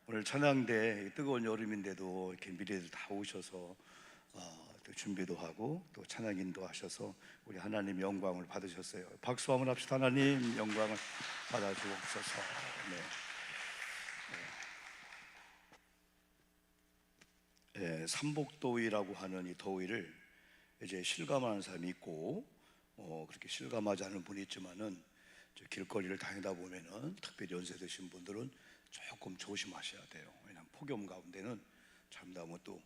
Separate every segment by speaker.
Speaker 1: 오늘 찬양대 뜨거운 여름인데도 이렇게 미래들 다 오셔서 또 준비도 하고 또 찬양인도 하셔서 우리 하나님 영광을 받으셨어요. 박수 한번 합시다. 하나님 영광을 받아주옵소서. 삼복더위라고 하는 이 더위를 이제 실감하는 사람이 있고 그렇게 실감하지 않는 분이 있지만은 길거리를 다니다 보면은 특별히 연세 드신 분들은 조금 조심하셔야 돼요. 왜냐하면 폭염 가운데는 잘못하면 또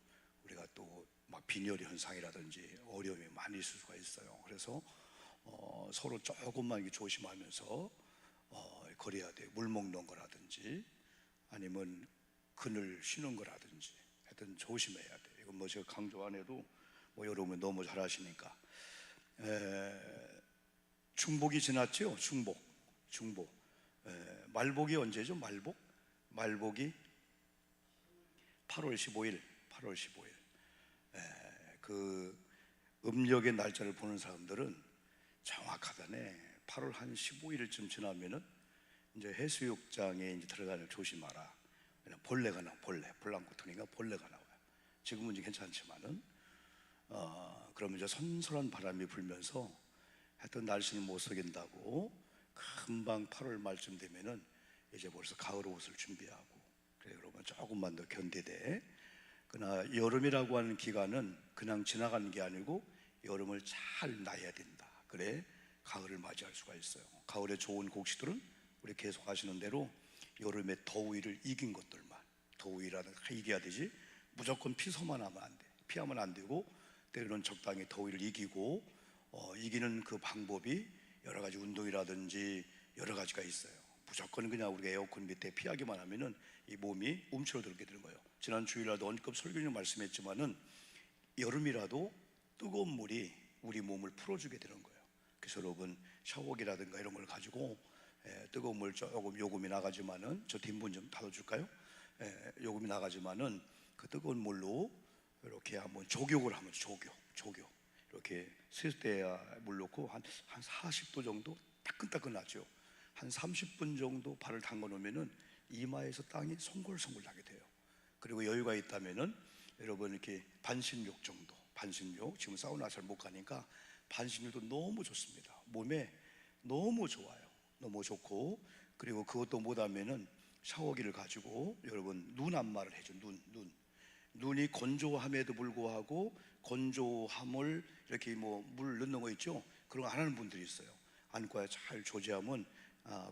Speaker 1: 우리가 또 막 빈혈 현상이라든지 어려움이 많이 있을 수가 있어요. 그래서 서로 조금만 조심하면서 거려야 돼요. 물 먹는 거라든지 아니면 그늘 쉬는 거라든지 하여튼 조심해야 돼요. 이건 뭐 제가 강조 안 해도 뭐 여러분 너무 잘 아시니까. 중복이 지났죠. 중복. 말복이 언제죠? 말복이 8월 15일. 그 음력의 날짜를 보는 사람들은 정확하다네. 8월 한 15일쯤 지나면은 이제 해수욕장에 이제 들어가는 조심하라. 왜냐면 벌레가 나와. 벌랑구통이가 벌레가 나와요. 지금은 이제 괜찮지만은 그러면 이제 선선한 바람이 불면서 하여튼 날씨는 못 속인다고 금방 8월 말쯤 되면은 이제 벌써 가을 옷을 준비하고 그래. 여러분 조금만 더 견디되. 그러나 여름이라고 하는 기간은 그냥 지나가는 게 아니고 여름을 잘 나야 된다. 그래 가을을 맞이할 수가 있어요. 가을에 좋은 곡식들은 우리 계속 하시는 대로 여름의 더위를 이긴 것들만, 더위라는 이겨야 되지 무조건 피서만 하면 안 돼. 피하면 안 되고 때로는 적당히 더위를 이기고 이기는 그 방법이 여러 가지 운동이라든지 여러 가지가 있어요. 무조건 그냥 우리가 에어컨 밑에 피하기만 하면은 이 몸이 움츠러들게 되는 거예요. 지난 주일날도 언급 설교님 말씀했지만은 여름이라도 뜨거운 물이 우리 몸을 풀어주게 되는 거예요. 그래서 여러분 샤워기라든가 이런 걸 가지고 뜨거운 물 조금 요금이 나가지만은 저 뒷분 좀 닫아줄까요? 요금이 나가지만은 그 뜨거운 물로 이렇게 한번 조격을 하면 조교 이렇게 세수대에 물 넣고 한 40도 정도 따끈따끈하죠. 한 30분 정도 발을 담가 놓으면은 이마에서 땅이 송골송골 나게 돼요. 그리고 여유가 있다면은 여러분 이렇게 반신욕 정도, 지금 사우나 잘 못 가니까 반신욕도 너무 좋습니다. 몸에 너무 좋아요. 너무 좋고, 그리고 그것도 못하면은 샤워기를 가지고 여러분 눈 안마를 해줘. 눈이 건조함에도 불구하고 건조함을 이렇게 뭐 물 넣는 거 있죠? 그런 거 안 하는 분들이 있어요. 안과에 잘 조제하면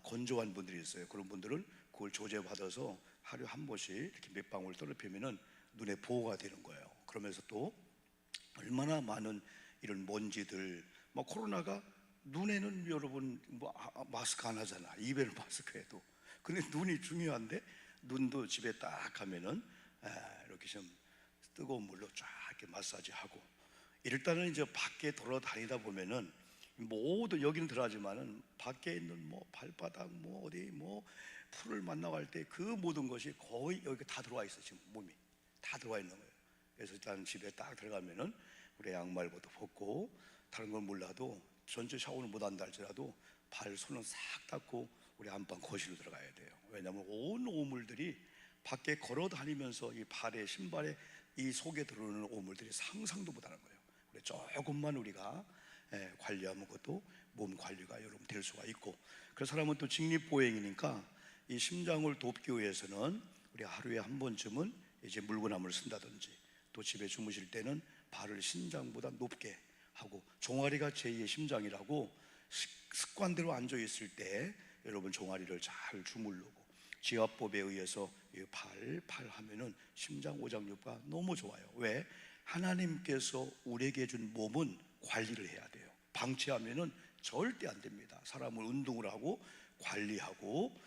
Speaker 1: 건조한 분들이 있어요. 그런 분들은 그걸 조제받아서 하루에 한 번씩 이렇게 몇 방울 떨어뜨리면은 눈에 보호가 되는 거예요. 그러면서 또 얼마나 많은 이런 먼지들, 뭐 코로나가 눈에는 여러분 뭐 마스크 안 하잖아. 입에는 마스크 해도. 근데 눈이 중요한데 눈도 집에 딱 하면은 이렇게 좀 뜨거운 물로 쫙 이렇게 마사지하고. 일단은 이제 밖에 돌아다니다 보면은 모두 여기는 들어가지만은 밖에 있는 뭐 발바닥 뭐 어디 뭐 풀을 만나갈 때 그 모든 것이 거의 여기 다 들어와 있어. 지금 몸이 다 들어와 있는 거예요. 그래서 일단 집에 딱 들어가면은 우리 양말부터 벗고 다른 건 몰라도 전체 샤워는 못 한다 할지라도 발 손은 싹 닦고 우리 안방 거실로 들어가야 돼요. 왜냐하면 온 오물들이 밖에 걸어 다니면서 이 발에 신발에 이 속에 들어오는 오물들이 상상도 못하는 거예요. 그래 조금만 우리가 관리하면 그것도 몸 관리가 여러분 될 수가 있고. 그래서 사람은 또 직립보행이니까 이 심장을 돕기 위해서는 우리 하루에 한 번쯤은 이제 물구나무를 쓴다든지 또 집에 주무실 때는 발을 심장보다 높게 하고, 종아리가 제2의 심장이라고 습관대로 앉아 있을 때 여러분 종아리를 잘 주물르고 지압법에 의해서 팔 하면은 심장 오장육부가 너무 좋아요. 왜? 하나님께서 우리에게 준 몸은 관리를 해야 돼요. 방치하면은 절대 안 됩니다. 사람을 운동을 하고 관리하고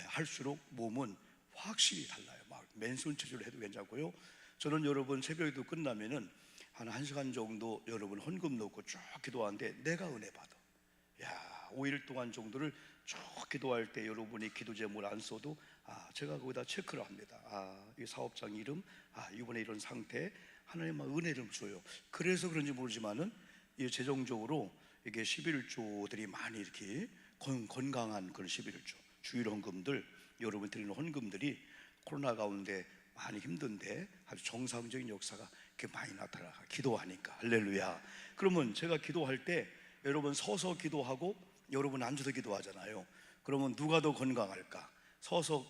Speaker 1: 할수록 몸은 확실히 달라요. 막 맨손 체조를 해도 괜찮고요. 저는 여러분 새벽에도 끝나면은 한 1시간 정도 여러분 헌금 넣고 쭉 기도하는데 내가 은혜 받아. 5일 동안 정도를 쭉 기도할 때 여러분이 기도 제목을 안 써도 제가 거기다 체크를 합니다. 이 사업장 이름, 이번에 이런 상태 하나님은 은혜를 줘요. 그래서 그런지 모르지만은 이 재정적으로 이게 11조들이 많이 이렇게 건강한 그런 11조 주일 헌금들, 여러분 드리는 헌금들이 코로나 가운데 많이 힘든데 아주 정상적인 역사가 이렇게 많이 나타나. 기도하니까. 할렐루야. 그러면 제가 기도할 때 여러분 서서 기도하고 여러분 앉아서 기도하잖아요. 그러면 누가 더 건강할까? 서서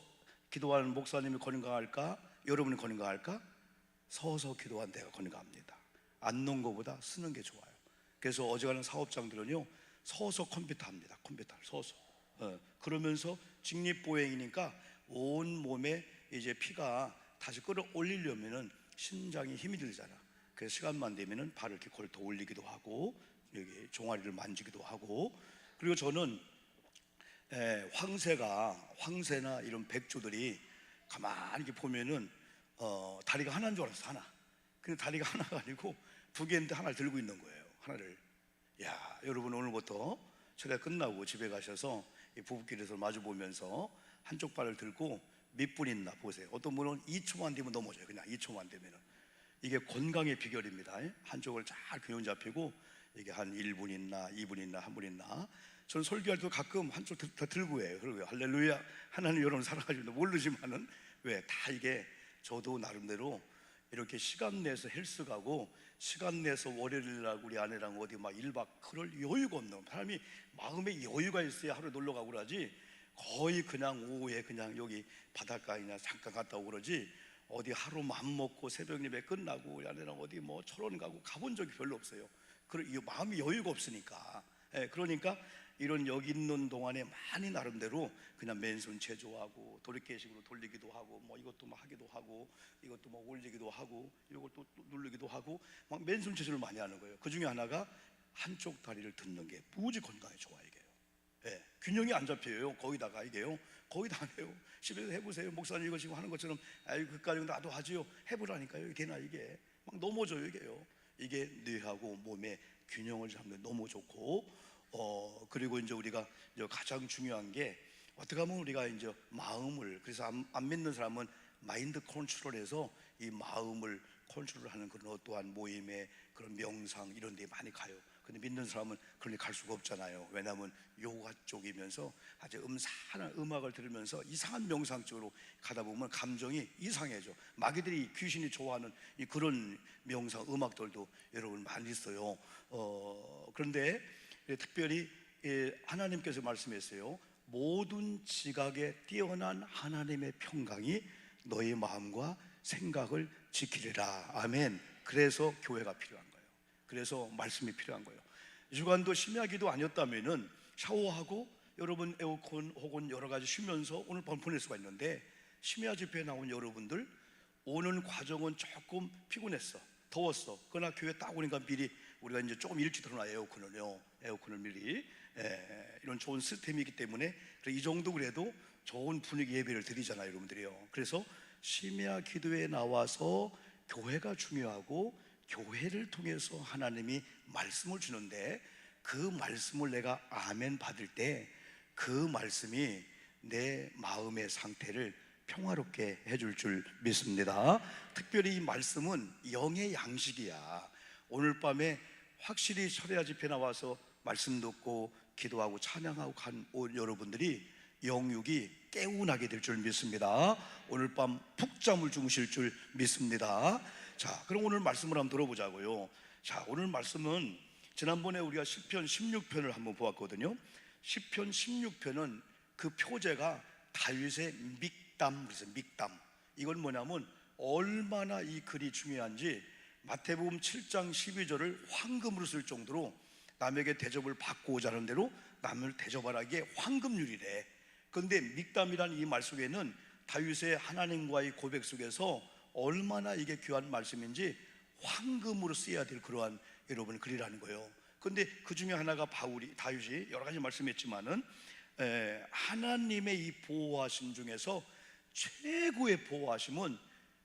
Speaker 1: 기도하는 목사님이 건강할까? 여러분이 건강할까? 서서 기도한 데가 건강합니다. 앉는 것보다 쓰는 게 좋아요. 그래서 어지간한 사업장들은요 서서 컴퓨터 합니다. 컴퓨터를 서서. 그러면서 직립보행이니까 온 몸에 이제 피가 다시 끌어올리려면은 심장이 힘이 들잖아. 그래서 시간만 되면은 발을 이렇게 걸터 올리기도 하고 여기 종아리를 만지기도 하고. 그리고 저는 황새나 이런 백조들이 가만히 이렇게 보면은 다리가 하나인 줄 알았어. 하나. 근데 다리가 하나가 아니고 두 개인데 하나를 들고 있는 거예요. 하나를. 야, 여러분 오늘부터 철야 끝나고 집에 가셔서 이 부부끼리서 마주 보면서 한쪽 발을 들고 몇 분 있나 보세요. 어떤 분은 2초만 되면 넘어져요. 그냥 2초만 되면은. 이게 건강의 비결입니다. 한쪽을 잘 균형 잡히고 이게 한 1분 있나 2분 있나 1분 있나. 저는 설교할 때 가끔 한쪽 다 들고 해요. 그리고 할렐루야 하나님 여러분 사랑하시는데 모르지만은 왜 다 이게 저도 나름대로 이렇게 시간 내서 헬스 가고 시간 내서 월요일 날 우리 아내랑 어디 막 1박 그럴 여유가 없는 사람이 마음에 여유가 있어야 하루 놀러 가고 그러지 거의 그냥 오후에 그냥 여기 바닷가이나 잠깐 갔다 오고 그러지 어디 하루 맘 먹고 새벽 예배 끝나고 우리 아내랑 어디 뭐 철원 가고 가본 적이 별로 없어요. 마음이 여유가 없으니까. 그러니까 이런 여기 있는 동안에 많이 나름대로 그냥 맨손 체조하고 도리깨식으로 돌리기도 하고 뭐 이것도 막 하기도 하고 이것도 뭐 올리기도 하고 이것도 누르기도 하고 막 맨손 체조를 많이 하는 거예요. 그 중에 하나가 한쪽 다리를 듣는 게 무지 건강에 좋아요. 이게요. 균형이 안 잡혀요. 거기다가 이게요. 거기다 안 해요. 집에서 해보세요. 목사님 이거 지금 하는 것처럼 아이 그까지 나도 하지요. 해보라니까요. 이게 되나 이게 막 넘어져요. 이게요. 이게 뇌하고 몸의 균형을 잡는 데 너무 좋고 그리고 이제 우리가 이제 가장 중요한 게 어떻게 하면 우리가 이제 마음을 그래서 안 믿는 사람은 마인드 컨트롤해서 이 마음을 컨트롤하는 그런 어떠한 모임에 그런 명상 이런 데 많이 가요. 근데 믿는 사람은 그런 데 갈 수가 없잖아요. 왜냐하면 요가 쪽이면서 아주 음산한 음악을 들으면서 이상한 명상 쪽으로 가다 보면 감정이 이상해져. 마귀들이 귀신이 좋아하는 이 그런 명상 음악들도 여러분 많이 있어요. 그런데 특별히 하나님께서 말씀했어요. 모든 지각에 뛰어난 하나님의 평강이 너의 마음과 생각을 지키리라. 아멘. 그래서 교회가 필요한 거예요. 그래서 말씀이 필요한 거예요. 이 주간도 심야기도 아니었다면은 샤워하고 여러분 에어컨 혹은 여러 가지 쉬면서 오늘 밤 보낼 수가 있는데 심야 집회에 나온 여러분들 오는 과정은 조금 피곤했어. 더웠어. 그러나 교회 딱 오니까 미리 우리가 이제 조금 일찍 들어놔 에어컨을 미리 이런 좋은 시스템이기 때문에 이 정도 그래도 좋은 분위기 예배를 드리잖아요, 여러분들이요. 그래서 심야 기도에 나와서 교회가 중요하고 교회를 통해서 하나님이 말씀을 주는데 그 말씀을 내가 아멘 받을 때 그 말씀이 내 마음의 상태를 평화롭게 해줄 줄 믿습니다. 특별히 이 말씀은 영의 양식이야. 오늘 밤에 확실히 철야 집회 나와서 말씀 듣고 기도하고 찬양하고 간 여러분들이 영육이 깨운하게 될 줄 믿습니다. 오늘 밤 푹잠을 주무실 줄 믿습니다. 자, 그럼 오늘 말씀을 한번 들어보자고요. 자, 오늘 말씀은 지난번에 우리가 시편 16편을 한번 보았거든요. 시편 16편은 그 표제가 다윗의 믹담, 그래서 믹담. 이건 뭐냐면 얼마나 이 글이 중요한지 마태복음 7장 12절을 황금으로 쓸 정도로 남에게 대접을 받고자 하는 대로 남을 대접하라기에 황금률이래. 그런데 믹담이라는 이 말 속에는 다윗의 하나님과의 고백 속에서 얼마나 이게 귀한 말씀인지 황금으로 쓰여야 될 그러한 여러분 글이라는 거예요. 그런데 그 중에 하나가 다윗이 여러 가지 말씀했지만은 하나님의 이 보호하심 중에서 최고의 보호하심은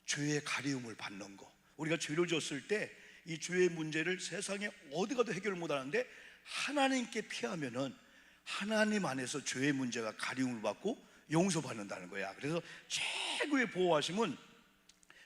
Speaker 1: 죄의 가리움을 받는 거. 우리가 죄를 졌을 때 이 죄의 문제를 세상에 어디 가도 해결 못 하는데 하나님께 피하면은 하나님 안에서 죄의 문제가 가리움을 받고 용서받는다는 거야. 그래서 최고의 보호하심은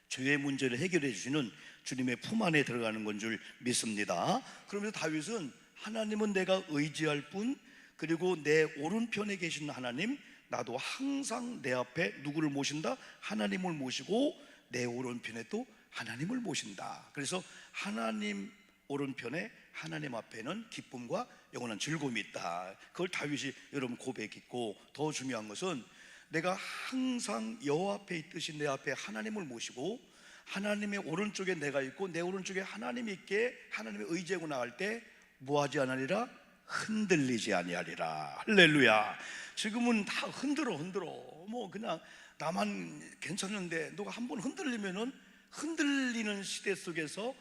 Speaker 1: 죄의 문제를 해결해 주시는 주님의 품 안에 들어가는 건 줄 믿습니다. 그러면서 다윗은 하나님은 내가 의지할 분, 그리고 내 오른편에 계신 하나님, 나도 항상 내 앞에 누구를 모신다? 하나님을 모시고 내 오른편에 또 하나님을 모신다. 그래서 하나님 오른편에 하나님 앞에는 기쁨과 영원한 즐거움이 있다. 그걸 다윗이 여러분 고백했고, 더 중요한 것은 내가 항상 여호와 앞에 있듯이 내 앞에 하나님을 모시고 하나님의 오른쪽에 내가 있고 내 오른쪽에 하나님이 있게 하나님의 의지하고 나갈 때 뭐하지 않으리라? 흔들리지 아니하리라. 할렐루야. 지금은 다 흔들어 뭐 그냥 나만 괜찮은데 누가 한번 흔들리면은 흔들리는 시대 속에서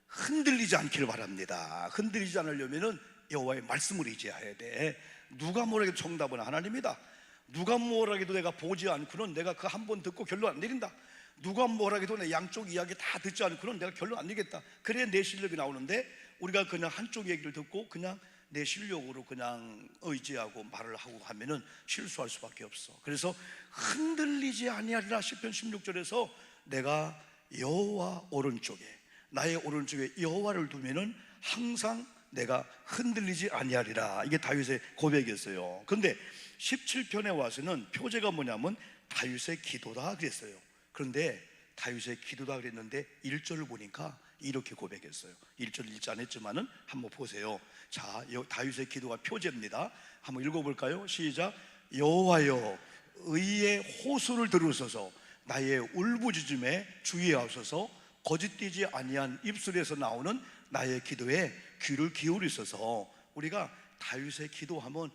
Speaker 1: 흔들리지 않기를 바랍니다. 흔들리지 않으려면은 여호와의 말씀을 의지해야 돼. 누가 뭐라 해도 정답은 하나님이다. 누가 뭐라 해도 내가 보지 않고는 내가 그 한 번 듣고 결론 안 내린다. 누가 뭐라 해도 내 양쪽 이야기 다 듣지 않고는 내가 결론 안 내겠다. 그래야 내 실력이 나오는데 우리가 그냥 한쪽 얘기를 듣고 그냥 내 실력으로 그냥 의지하고 말을 하고 하면은 실수할 수밖에 없어. 그래서 흔들리지 아니하리라. 시편 16절에서 내가 여호와 오른쪽에, 나의 오른쪽에 여호와를 두면은 항상 내가 흔들리지 아니하리라. 이게 다윗의 고백이었어요. 그런데 17편에 와서는 표제가 뭐냐면 다윗의 기도다 그랬어요. 그런데 다윗의 기도다 그랬는데 1절을 보니까 이렇게 고백했어요. 1절 읽지 않았지만은 한번 보세요. 자, 다윗의 기도가 표제입니다. 한번 읽어볼까요? 시작. 여호와여, 의의 호소를 들으소서. 나의 울부짖음에 주의하소서. 거짓되지 아니한 입술에서 나오는 나의 기도에 귀를 기울이소서. 우리가 다윗의 기도하면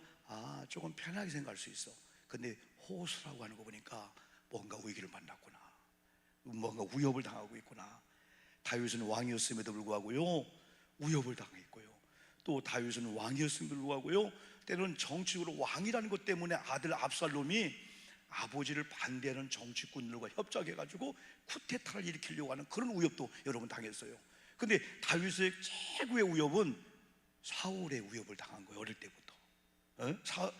Speaker 1: 조금 편하게 생각할 수 있어. 근데 호소라고 하는 거 보니까 뭔가 위기를 만났구나, 뭔가 위협을 당하고 있구나. 다윗은 왕이었음에도 불구하고요 위협을 당했고요, 또 다윗은 왕이었음에도 불구하고요 때로는 정치적으로 왕이라는 것 때문에 아들 압살롬이 아버지를 반대하는 정치꾼들과 협작해가지고 쿠데타를 일으키려고 하는 그런 위협도 여러분 당했어요. 근데 다윗의 최고의 위협은 사울의 위협을 당한 거예요. 어릴 때부터.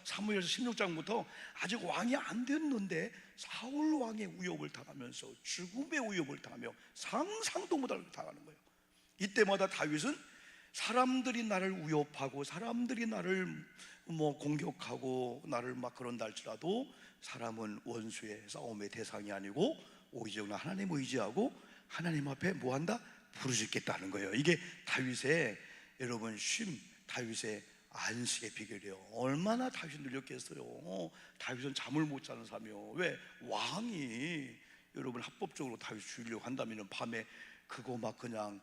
Speaker 1: 사무엘서 16장부터 아직 왕이 안 됐는데 사울 왕의 위협을 당하면서 죽음의 위협을 당하며 상상도 못할 걸 당하는 거예요. 이때마다 다윗은 사람들이 나를 위협하고 사람들이 나를 공격하고 나를 막 그런다 할지라도 사람은 원수의 싸움의 대상이 아니고 오히려 하나님 의지하고 하나님 앞에 뭐한다? 부르짖겠다는 거예요. 이게 다윗의 여러분 다윗의 안식의 비결이에요. 얼마나 다윗이 늘렸겠어요. 다윗은 잠을 못 자는 사람이요. 왜? 왕이 여러분 합법적으로 다윗 죽이려고 한다면 밤에 그거 막 그냥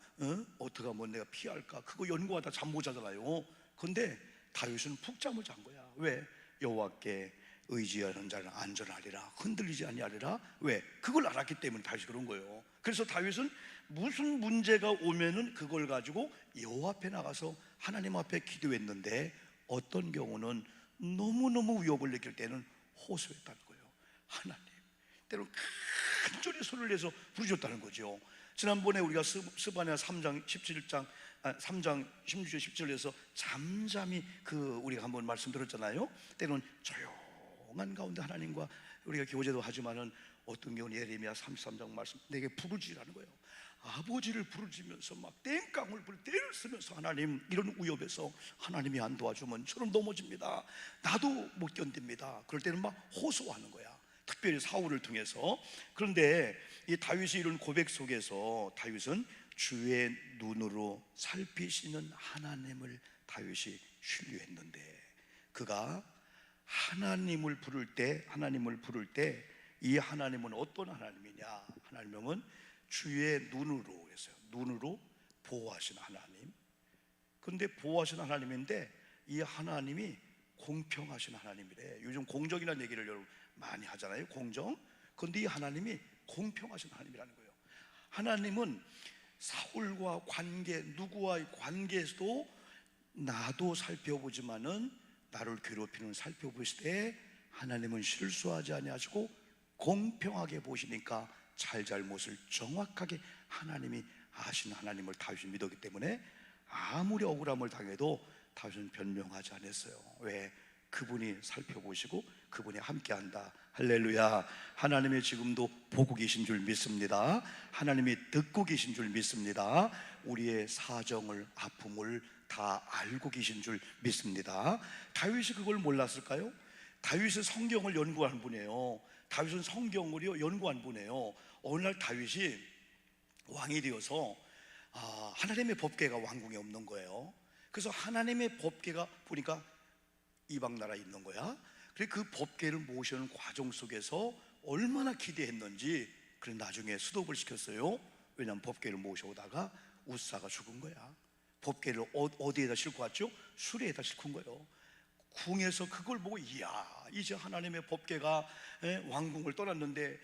Speaker 1: 어떻게 하면 내가 피할까 그거 연구하다 잠 못 자잖아요. 근데 다윗은 푹 잠을 잔 거야. 왜? 여호와께 의지하는 자는 안전하리라, 흔들리지 아니하리라. 왜? 그걸 알았기 때문에 다윗이 그런 거예요. 그래서 다윗은 무슨 문제가 오면은 그걸 가지고 여호와 앞에 나가서 하나님 앞에 기도했는데 어떤 경우는 너무너무 위협을 느낄 때는 호소했다는 거예요. 하나님, 때로는 큰 소리 소리를 내서 부르셨다는 거죠. 지난번에 우리가 스바냐 3장 17장 3장 16절 17절에서 잠잠히 우리가 한번 말씀 들었잖아요. 때로는 조용한 가운데 하나님과 우리가 교제도 하지만은 어떤 경우는 예레미야 33장 말씀 내게 부르짖으라는 거예요. 아버지를 부르짖으면서 막 땡깡을 때를 쓰면서 하나님 이런 위협에서 하나님이 안 도와주면 저는 넘어집니다. 나도 못 견딥니다. 그럴 때는 막 호소하는 거야. 특별히 사울을 통해서. 그런데 이 다윗의 이런 고백 속에서 다윗은 주의 눈으로 살피시는 하나님을 다윗이 신뢰했는데 그가 하나님을 부를 때 이 하나님은 어떤 하나님이냐? 하나님은 주의 눈으로 했어요. 눈으로 보호하시는 하나님. 근데 보호하시는 하나님인데 이 하나님이 공평하신 하나님이래. 요즘 공정이라는 얘기를 여러분 많이 하잖아요. 공정. 근데 이 하나님이 공평하신 하나님이라는 거예요. 하나님은 사울과 관계, 누구와의 관계에서도 나도 살펴보지만은 나를 괴롭히는 살펴보실 때 하나님은 실수하지 아니하시고 공평하게 보시니까 잘못을 정확하게 하나님이 아시는 하나님을 다윗이 믿었기 때문에 아무리 억울함을 당해도 다윗은 변명하지 않았어요. 왜? 그분이 살펴보시고 그분이 함께한다. 할렐루야. 하나님이 지금도 보고 계신 줄 믿습니다. 하나님이 듣고 계신 줄 믿습니다. 우리의 사정을, 아픔을 다 알고 계신 줄 믿습니다. 다윗이 그걸 몰랐을까요? 다윗은 성경을 연구하는 분이에요. 다윗은 성경을요 연구한 분이에요. 어느 날 다윗이 왕이 되어서 하나님의 법궤가 왕궁에 없는 거예요. 그래서 하나님의 법궤가 보니까 이방 나라에 있는 거야. 그래 그 법궤를 모시는 과정 속에서 얼마나 기대했는지 그래 나중에 스톱을 시켰어요. 왜냐하면 법궤를 모셔오다가 우사가 죽은 거야. 법궤를 어디에다 싣고 왔죠? 수레에다 싣고 온 거예요. 궁에서 그걸 보고 이야 이제 하나님의 법궤가 왕궁을 떠났는데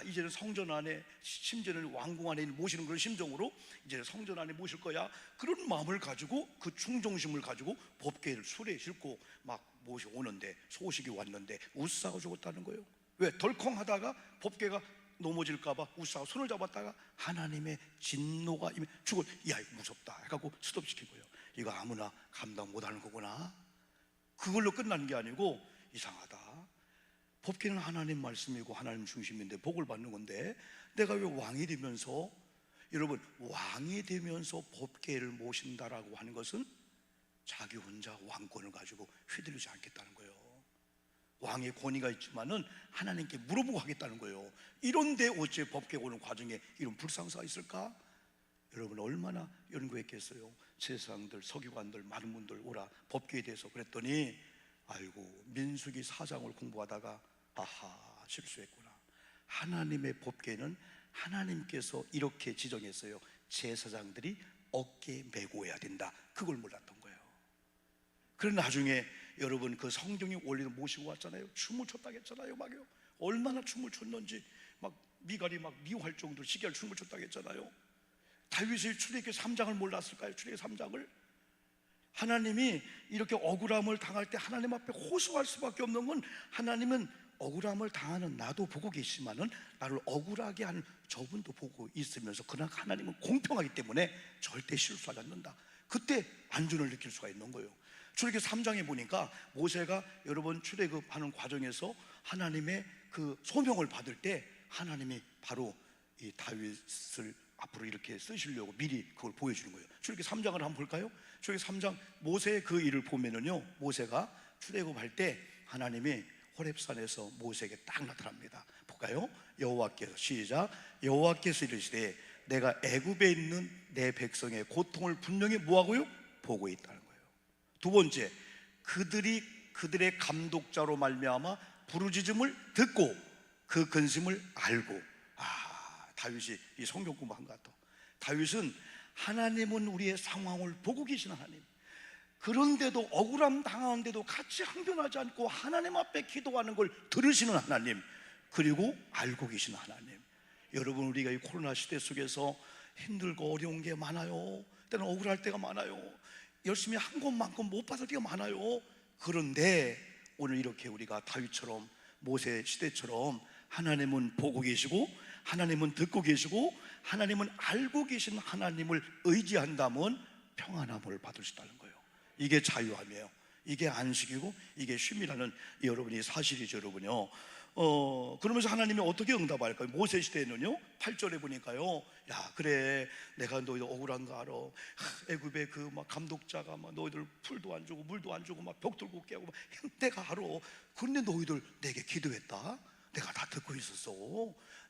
Speaker 1: 이제는 성전 안에 심지어는 왕궁 안에 모시는 그런 심정으로 이제 성전 안에 모실 거야. 그런 마음을 가지고 그 충정심을 가지고 법궤를 수레에 싣고 막 모셔오는데 소식이 왔는데 우사가 죽었다는 거예요. 왜? 덜컹하다가 법궤가 넘어질까봐 우사가 손을 잡았다가 하나님의 진노가 이미 죽을 야 무섭다 해갖고 스톱시킨 거예요. 이거 아무나 감당 못하는 거구나. 그걸로 끝난 게 아니고 이상하다. 법궤는 하나님 말씀이고 하나님 중심인데 복을 받는 건데 내가 왜 왕이 되면서 여러분 왕이 되면서 법궤를 모신다라고 하는 것은 자기 혼자 왕권을 가지고 휘둘리지 않겠다는 거예요. 왕의 권위가 있지만은 하나님께 물어보고 하겠다는 거예요. 이런데 어째 법궤 오는 과정에 이런 불상사가 있을까? 여러분 얼마나 연구했겠어요. 세상들 서기관들 많은 분들 오라 법궤에 대해서 그랬더니 아이고 민수기 4장을 공부하다가 아하 실수했구나. 하나님의 법궤는 하나님께서 이렇게 지정했어요. 제사장들이 어깨에 메고 해야 된다. 그걸 몰랐던 거예요. 그런 나중에 여러분 그 성경이 원리를 모시고 왔잖아요. 춤을 췄다고 했잖아요. 막요. 얼마나 춤을 췄는지 막 미갈이 막 미워할 정도로 시기할 춤을 췄다고 했잖아요. 다윗이 출애굽기 3장을 몰랐을까요? 출애굽기 3장을 하나님이 이렇게 억울함을 당할 때 하나님 앞에 호소할 수밖에 없는 건 하나님은 억울함을 당하는 나도 보고 계시지만은 나를 억울하게 하는 저분도 보고 있으면서 그러나 하나님은 공평하기 때문에 절대 실수하지 않는다. 그때 안전을 느낄 수가 있는 거예요. 출애굽기 3장에 보니까 모세가 여러분 출애굽하는 과정에서 하나님의 그 소명을 받을 때 하나님이 바로 이 다윗을 앞으로 이렇게 쓰시려고 미리 그걸 보여주는 거예요. 출애굽기 3장을 한번 볼까요? 출애굽기 3장 모세의 그 일을 보면은요, 모세가 출애굽할 때 하나님이 호렙산에서 모세에게 딱 나타납니다. 볼까요? 여호와께서 시작. 여호와께서 이르시되 내가 애굽에 있는 내 백성의 고통을 분명히 뭐하고요? 보고 있다는 거예요. 두 번째, 그들의 감독자로 말미암아 부르짖음을 듣고 그 근심을 알고. 다윗이 이 성경 공부한 것 같아. 다윗은 하나님은 우리의 상황을 보고 계신 하나님, 그런데도 억울함 당하는데도 같이 항변하지 않고 하나님 앞에 기도하는 걸 들으시는 하나님, 그리고 알고 계신 하나님. 여러분 우리가 이 코로나 시대 속에서 힘들고 어려운 게 많아요. 때는 억울할 때가 많아요. 열심히 한 것만큼 못 받을 때가 많아요. 그런데 오늘 이렇게 우리가 다윗처럼 모세 시대처럼 하나님은 보고 계시고 하나님은 듣고 계시고 하나님은 알고 계신 하나님을 의지한다면 평안함을 받을 수 있다는 거예요. 이게 자유함이에요. 이게 안식이고 이게 쉼이라는 여러분이 사실이죠. 여러분요. 그러면서 하나님이 어떻게 응답할까요? 모세 시대에는요 8절에 보니까요, 야 그래 내가 너희들 억울한 거 알아. 애굽의 그 막 감독자가 막 너희들 풀도 안 주고 물도 안 주고 막 벽 들고 깨고 막 내가 알아. 그런데 너희들 내게 기도했다. 내가 다 듣고 있었어.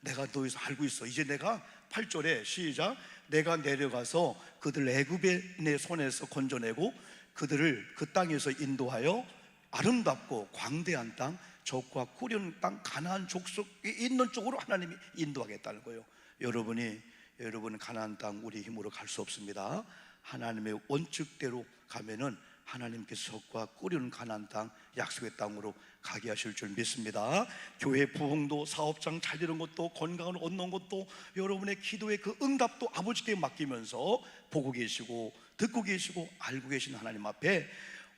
Speaker 1: 내가 너희서 알고 있어. 이제 내가 8절에 시작. 내가 내려가서 그들 애굽의 내 손에서 건져내고 그들을 그 땅에서 인도하여 아름답고 광대한 땅, 적과 꾸려는 땅, 가나안 족속이 있는 쪽으로 하나님이 인도하겠다는 거예요. 여러분 가나안 땅 우리 힘으로 갈 수 없습니다. 하나님의 원칙대로 가면은 하나님께서 적과 꾸려는 가나안 땅, 약속의 땅으로 가게 하실 줄 믿습니다. 교회 부흥도 사업장 잘 되는 것도 건강을 얻는 것도 여러분의 기도의 그 응답도 아버지께 맡기면서 보고 계시고 듣고 계시고 알고 계신 하나님 앞에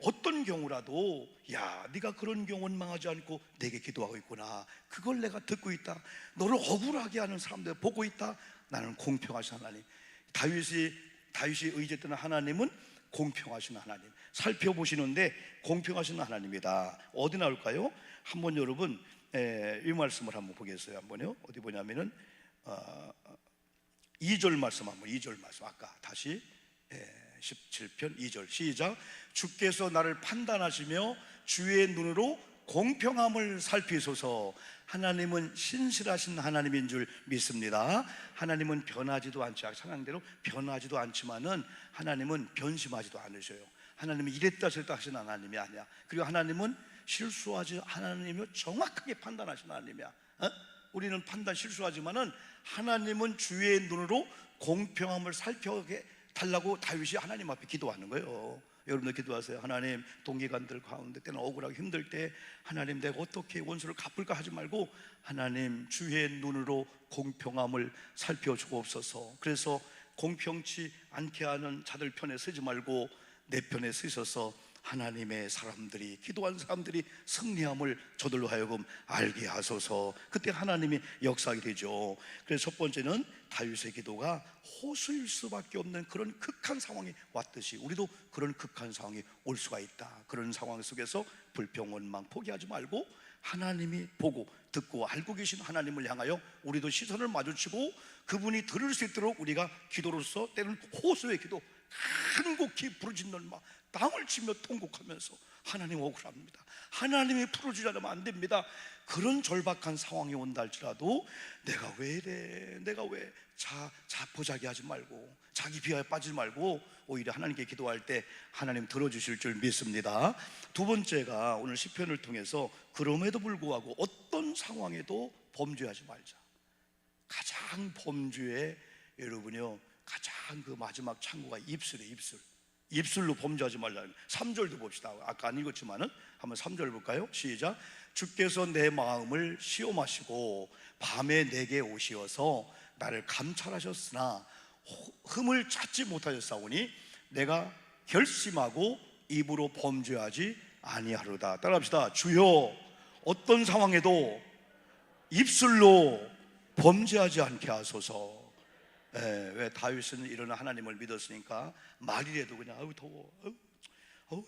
Speaker 1: 어떤 경우라도 야 네가 그런 경우 원망하지 않고 내게 기도하고 있구나, 그걸 내가 듣고 있다, 너를 억울하게 하는 사람들 보고 있다. 나는 공평하신 하나님. 다윗이 의지했던 하나님은 공평하신 하나님. 살펴보시는데 공평하신 하나님이다. 어디 나올까요? 한번 여러분 이 말씀을 한번 보겠어요. 한번요. 어디 보냐면은 2절 말씀 한번 2절 말씀 아까 다시 17편 2절 시작. 주께서 나를 판단하시며 주의 눈으로 공평함을 살피소서. 하나님은 신실하신 하나님인 줄 믿습니다. 하나님은 변하지도 않죠. 찬양대로 변하지도 않지만은 하나님은 변심하지도 않으셔요. 하나님은 이랬다 저랬다 하시는 하나님이 아니야. 그리고 하나님은 실수하지 하나님이 정확하게 판단하시는 하나님이야. 우리는 판단 실수하지만은 하나님은 주의 눈으로 공평함을 살펴게 달라고 다윗이 하나님 앞에 기도하는 거예요. 여러분들 기도하세요. 하나님, 동기간들 가운데 때는 억울하고 힘들 때 하나님 내가 어떻게 원수를 갚을까 하지 말고 하나님 주의 눈으로 공평함을 살펴주옵소서. 그래서 공평치 않게 하는 자들 편에 서지 말고 내 편에 서셔서 하나님의 사람들이, 기도한 사람들이 승리함을 저들로 하여금 알게 하소서. 그때 하나님이 역사하게 되죠. 그래서 첫 번째는 다윗의 기도가 호소일 수밖에 없는 그런 극한 상황이 왔듯이 우리도 그런 극한 상황이 올 수가 있다. 그런 상황 속에서 불평, 원망 포기하지 말고 하나님이 보고 듣고 알고 계신 하나님을 향하여 우리도 시선을 마주치고 그분이 들을 수 있도록 우리가 기도로서 때로는 호소의 기도, 간곡히 부르짖는 막 땅을 치며 통곡하면서 하나님 억울합니다, 하나님이 풀어주지 않으면 안 됩니다. 그런 절박한 상황이 온다 할지라도 내가 왜 이래, 내가 왜 자포자기 하지 말고 자기 비하에 빠지지 말고 오히려 하나님께 기도할 때 하나님 들어주실 줄 믿습니다. 두 번째가 오늘 시편을 통해서 그럼에도 불구하고 어떤 상황에도 범죄하지 말자. 가장 범죄에 여러분이요, 가장 그 마지막 창구가 입술이에요. 입술로 범죄하지 말라는 3절도 봅시다. 아까 안 읽었지만은 한번 3절 볼까요? 시작. 주께서 내 마음을 시험하시고 밤에 내게 오시어서 나를 감찰하셨으나 흠을 찾지 못하셨사오니 내가 결심하고 입으로 범죄하지 아니하로다. 따라합시다. 주여, 어떤 상황에도 입술로 범죄하지 않게 하소서. 왜 다윗은 이런 하나님을 믿었으니까 말이라도 그냥 아우 더워,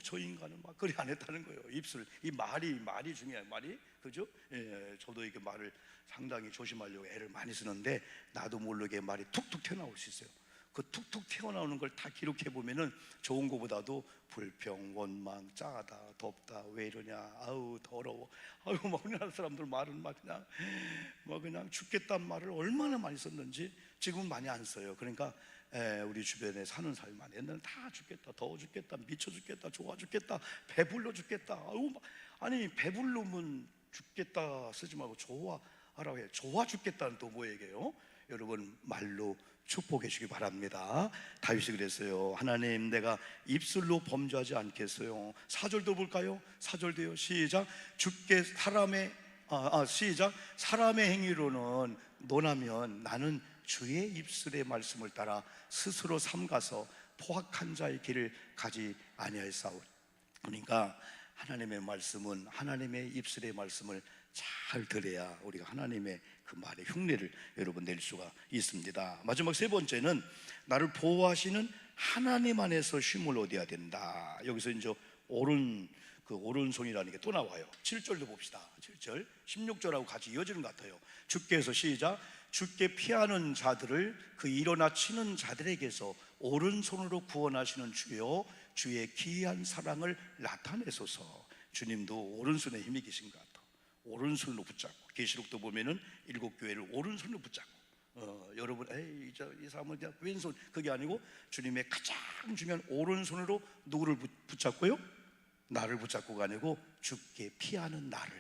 Speaker 1: 저 인간은 막 그리 안 했다는 거예요. 입술, 이 말이 중요해요. 말이, 그죠? 저도 이게 말을 상당히 조심하려고 애를 많이 쓰는데 나도 모르게 말이 툭툭 튀어나올 수 있어요. 그 툭툭 튀어나오는 걸 다 기록해 보면은 좋은 거보다도 불평, 원망, 짜다, 덥다, 왜 이러냐, 아우 더러워, 아우 막 우리나라 사람들 말은 막 그냥 죽겠다는 말을 얼마나 많이 썼는지 지금은 많이 안 써요. 그러니까 우리 주변에 사는 사람만 옛날엔 다 죽겠다, 더워 죽겠다, 미쳐 죽겠다, 좋아 죽겠다, 배불러 죽겠다. 아니 배불르면 죽겠다 쓰지 말고 좋아하라고 해요. 좋아 죽겠다는 또 뭐 얘기예요? 여러분 말로 축복해 주시기 바랍니다. 다윗이 그랬어요. 하나님, 내가 입술로 범죄하지 않겠어요. 4절도 볼까요? 4절도요. 시작. 주께 시작. 사람의 행위로는 논하면 나는 주의 입술의 말씀을 따라 스스로 삼가서 포악한 자의 길을 가지 아니하였사오니. 그러니까 하나님의 말씀은, 하나님의 입술의 말씀을 잘 들어야 우리가 하나님의 그 말의 흉내를 여러분 낼 수가 있습니다. 마지막 세 번째는 나를 보호하시는 하나님 안에서 쉼을 얻어야 된다. 여기서 이제 오른손이라는 게 또 나와요. 7절도 봅시다. 7절 16절하고 같이 이어지는 것 같아요. 주께서 시작. 주께 피하는 자들을 그 일어나 치는 자들에게서 오른손으로 구원하시는 주여, 주의 기이한 사랑을 나타내소서. 주님도 오른손에 힘이 계신 것 같아요. 오른손으로 붙잡고, 계시록도 보면은 7교회를 오른손으로 붙잡고, 여러분 이 사람은 그냥 왼손, 그게 아니고 주님의 가장 중요한 오른손으로 누구를 붙잡고요? 나를 붙잡고가 아니고 주께 피하는 나를,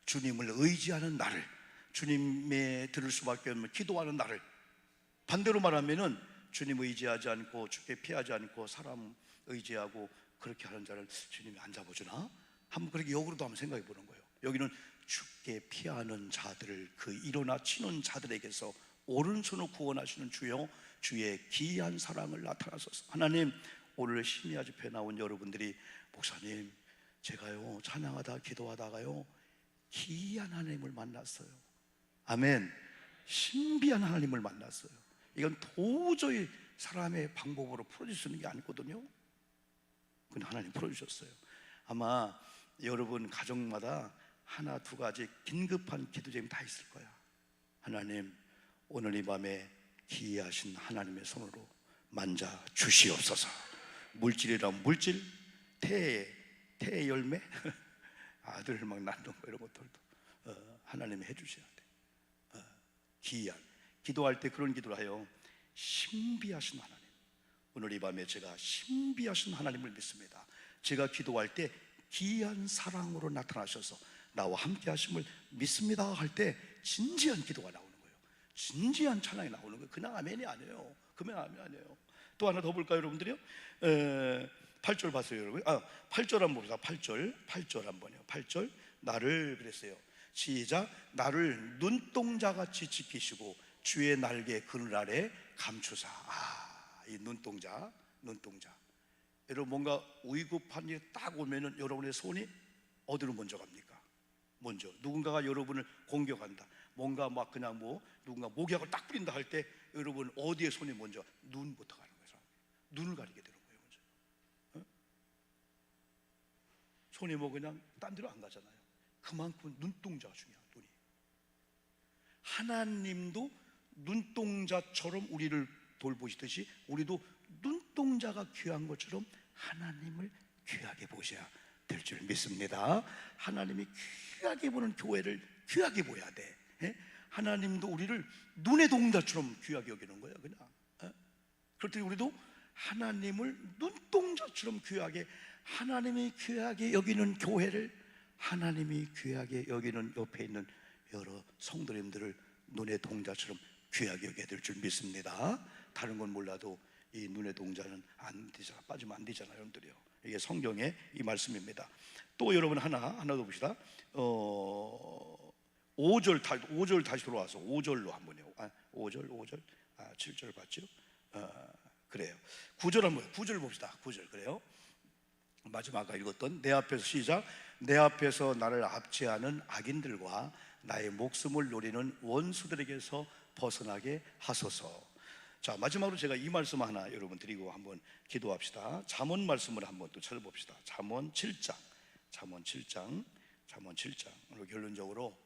Speaker 1: 주님을 의지하는 나를, 주님의 들을 수밖에 없는 기도하는 나를. 반대로 말하면은 주님 의지하지 않고 주께 피하지 않고 사람 의지하고 그렇게 하는 자를 주님이 안 잡아주나? 한번 그렇게 역으로도 한번 생각해 보는 거예요. 여기는 주께 피하는 자들을 그 일어나 치는 자들에게서 오른손으로 구원하시는 주여, 주의 기이한 사랑을 나타나소서. 하나님, 오늘 심야 집회에 나온 여러분들이 목사님, 제가요 찬양하다 기도하다가요 기이한 하나님을 만났어요. 아멘. 신비한 하나님을 만났어요. 이건 도저히 사람의 방법으로 풀어줄 수 있는 게 아니거든요. 근데 하나님 풀어주셨어요. 아마 여러분 가정마다 하나 두 가지 긴급한 기도 제목이 다 있을 거야. 하나님, 오늘 이 밤에 기이하신 하나님의 손으로 만져 주시옵소서. 물질이란 물질, 태의 열매 아들을 막 낳는 거 이런 것들도 하나님이 해주셔야 돼. 기이한 기도할 때 그런 기도를 해요. 신비하신 하나님, 오늘 이 밤에 제가 신비하신 하나님을 믿습니다. 제가 기도할 때 기이한 사랑으로 나타나셔서 나와 함께 하심을 믿습니다 할 때 진지한 기도가 나오는 거예요. 진지한 찬양이 나오는 거예요. 그냥 아멘이 아니에요. 그냥 아멘이 아니에요. 또 하나 더 볼까요, 여러분들이요? 8절 봤어요, 여러분? 8절 한번 봅시다. 8절 한번요. 8절 나를 그랬어요. 시작. 나를 눈동자같이 지키시고 주의 날개 그늘 아래 감추사. 이 눈동자. 여러분, 뭔가 위급한 일이 딱 오면은 여러분의 손이 어디로 먼저 갑니까? 먼저 누군가가 여러분을 공격한다, 뭔가 막 그냥 누군가 모기약을 딱 뿌린다 할 때 여러분 어디에 손이 먼저? 눈부터 가는 거예요. 눈을 가리게 되는 거예요, 먼저. 손이 그냥 딴 데로 안 가잖아요. 그만큼 눈동자가 중요해요. 눈이. 하나님도 눈동자처럼 우리를 돌보시듯이 우리도 눈동자가 귀한 것처럼 하나님을 귀하게 보셔야 될 줄 믿습니다. 하나님이 귀하게 보는 교회를 귀하게 보여야 돼. 하나님도 우리를 눈의 동자처럼 귀하게 여기는 거예요, 그냥. 그렇듯이 우리도 하나님을 눈동자처럼 귀하게, 하나님이 귀하게 여기는 교회를 하나님이 귀하게 여기는 옆에 있는 여러 성도님들을 눈의 동자처럼 귀하게 여겨야 될 줄 믿습니다. 다른 건 몰라도 이 눈의 동자는 안 되잖아, 빠지면 안 되잖아요, 여러분들이요. 이게 성경의 이 말씀입니다. 또 여러분 하나 더 봅시다. 5절 다시 돌아와서 5절로 한번요. 5절 7절 봤죠? 그래요. 9절 한번, 9절 봅시다. 9절 그래요. 마지막 아까 읽었던 내 앞에서 시작. 내 앞에서 나를 압제하는 악인들과 나의 목숨을 노리는 원수들에게서 벗어나게 하소서. 자, 마지막으로 제가 이 말씀 하나 여러분 드리고 한번 기도합시다. 잠언 말씀을 한번 또 찾아봅시다. 잠언 7장. 오늘 결론적으로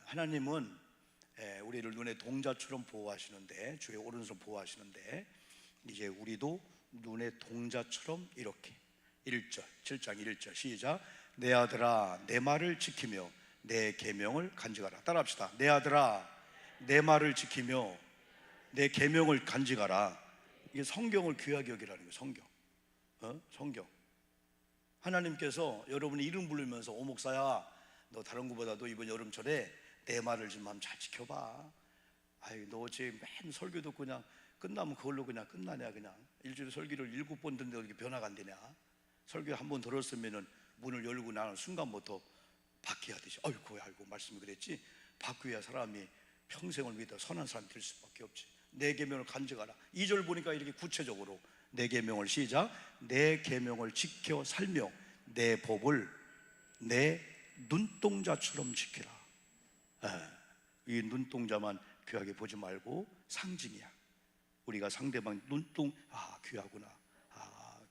Speaker 1: 하나님은 우리를 눈의 동자처럼 보호하시는데, 주의 오른손 보호하시는데, 이제 우리도 눈의 동자처럼 이렇게 1절, 7장 1절 시작. 내 아들아 내 말을 지키며 내 계명을 간직하라. 따라합시다. 내 아들아 내 말을 지키며 내 계명을 간직하라. 이게 성경을 귀하게 여기라는 거예요. 성경. 하나님께서 여러분이 이름 부르면서 오 목사야, 너 다른 것보다도 이번 여름철에 내 말을 좀 한번 잘 지켜봐. 아이, 너 지금 맨 설교 듣고 그냥 끝나면 그걸로 그냥 끝나냐. 그냥 일주일에 설교를 7번 듣는데 어떻게 변화가 안 되냐. 설교 한 번 들었으면은 문을 열고 나는 순간부터 바뀌어야 되지. 아이고 말씀이 그랬지. 바뀌어야 사람이 평생을 믿어 선한 사람이 될 수밖에 없지. 내 계명을 간직하라. 2절 보니까 이렇게 구체적으로 내 계명을 시작. 내 계명을 지켜 살며 내 법을 내 눈동자처럼 지키라. 이 눈동자만 귀하게 보지 말고 상징이야. 우리가 상대방 귀하구나.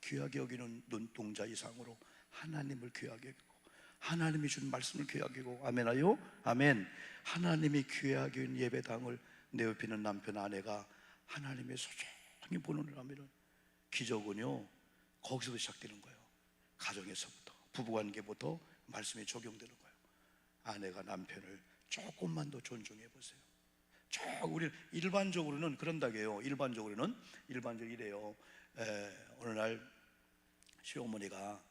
Speaker 1: 귀하게 여기는 눈동자 이상으로 하나님을 귀하게 여기고 하나님이 준 말씀을 귀하게 여기고, 아멘하요? 아멘. 하나님이 귀하게 여긴 예배당을 내 옆에 있는 남편 아내가 하나님의 소중히 보는 라면 기적은요 거기서도 시작되는 거예요. 가정에서부터, 부부관계부터 말씀이 적용되는 거예요. 아내가 남편을 조금만 더 존중해 보세요. 우리 일반적으로는 그런다고 해요. 일반적으로 이래요. 어느 날 시어머니가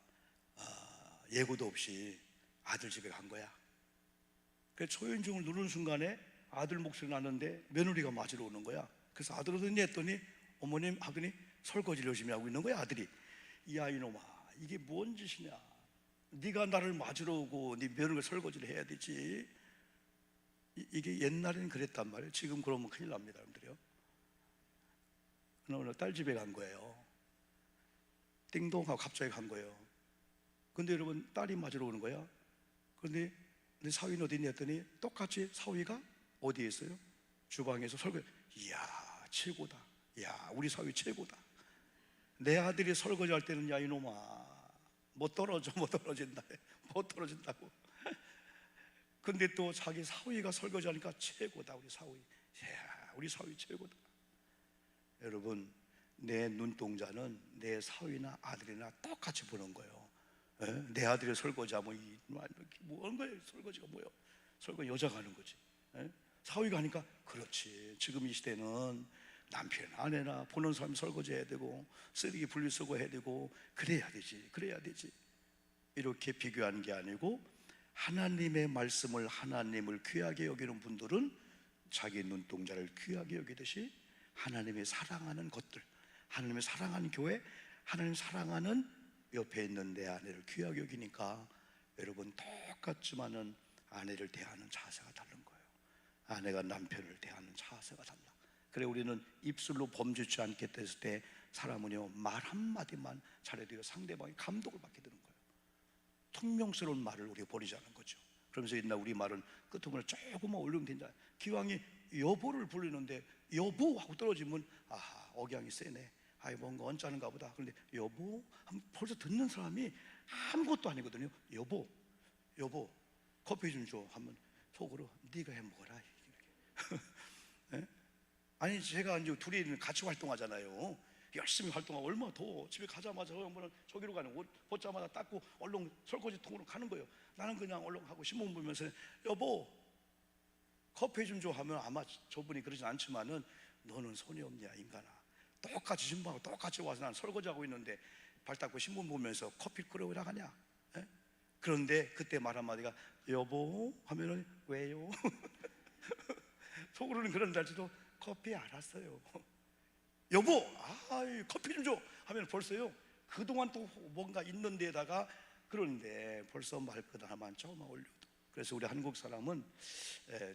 Speaker 1: 예고도 없이 아들 집에 간 거야. 그래서 초인종을 누르는 순간에 아들 목소리 나는데 며느리가 맞으러 오는 거야. 그래서 아들 어딨니 했더니 어머님 하더니 설거지를 열심히 하고 있는 거야. 아들이. 야 이놈아, 이게 뭔 짓이냐. 네가 나를 맞으러 오고 네 며느리가 설거지를 해야 되지. 이게 옛날에는 그랬단 말이에요. 지금 그러면 큰일 납니다, 여러분들이요. 어느 딸 집에 간 거예요. 띵동하고 갑자기 간 거예요. 근데 여러분, 딸이 맞으러 오는 거야. 그런데 내 사위는 어디 있냐 했더니 똑같이 사위가 어디에 있어요? 주방에서 설거지. 이야 최고다. 야 우리 사위 최고다. 내 아들이 설거지 할 때는 야 이놈아 못 떨어진다. 못 떨어진다고. 근데 또 자기 사위가 설거지 하니까 최고다. 우리 사위. 야 우리 사위 최고다. 여러분, 내 눈동자는 내 사위나 아들이나 똑같이 보는 거예요. 내 아들의 설거지야 뭐 하는 거예요? 설거지가 뭐예요? 설거지 여자가 하는 거지. 사위가 하니까 그렇지. 지금 이 시대는 남편, 아내나 보는 사람이 설거지 해야 되고 쓰레기 분리수거 해야 되고 그래야 되지. 이렇게 비교하는 게 아니고, 하나님의 말씀을, 하나님을 귀하게 여기는 분들은 자기 눈동자를 귀하게 여기듯이 하나님이 사랑하는 것들, 하나님이 사랑하는 교회, 하나님 사랑하는 옆에 있는 내 아내를 귀하게 여기니까 여러분 똑같지만은 아내를 대하는 자세가 다른 거예요. 아내가 남편을 대하는 자세가 달라. 그래 우리는 입술로 범죄치 않겠다 했을 때 사람은요 말 한마디만 잘해도 상대방이 감동을 받게 되는 거예요. 퉁명스러운 말을 우리가 버리자는 거죠. 그러면서 옛날 우리 말은 끄트머리를 조금만 올리면 된다. 기왕이 여보를 부르는데 여보 하고 떨어지면 아하 억양이 세네, 아이 뭔가 언짢은가 보다. 그런데 여보 하면 벌써 듣는 사람이 아무것도 아니거든요. 여보 커피 좀 줘 하면 속으로 네가 해 먹어라 이렇게. 네? 아니 제가 이제 둘이 같이 활동하잖아요. 열심히 활동하고 얼마나 더워. 집에 가자마자 저기로 가는 옷 벗자마자 닦고 얼른 설거지통으로 가는 거예요. 나는 그냥 얼른 하고 신문 보면서 여보 커피 좀 줘 하면 아마 저분이 그러진 않지만은 너는 손이 없냐 인간아. 똑같이 신문하고 똑같이 와서 난 설거지하고 있는데 발 닦고 신문 보면서 커피 끓여오라 하냐. 에? 그런데 그때 말 한마디가 여보 하면은 왜요? 속으로는 그런다지도 커피 알았어요. 여보 커피 좀 줘 하면 벌써요 그동안 또 뭔가 있는 데다가 그러는데 벌써 말끝 하나만 조금만 올려도. 그래서 우리 한국 사람은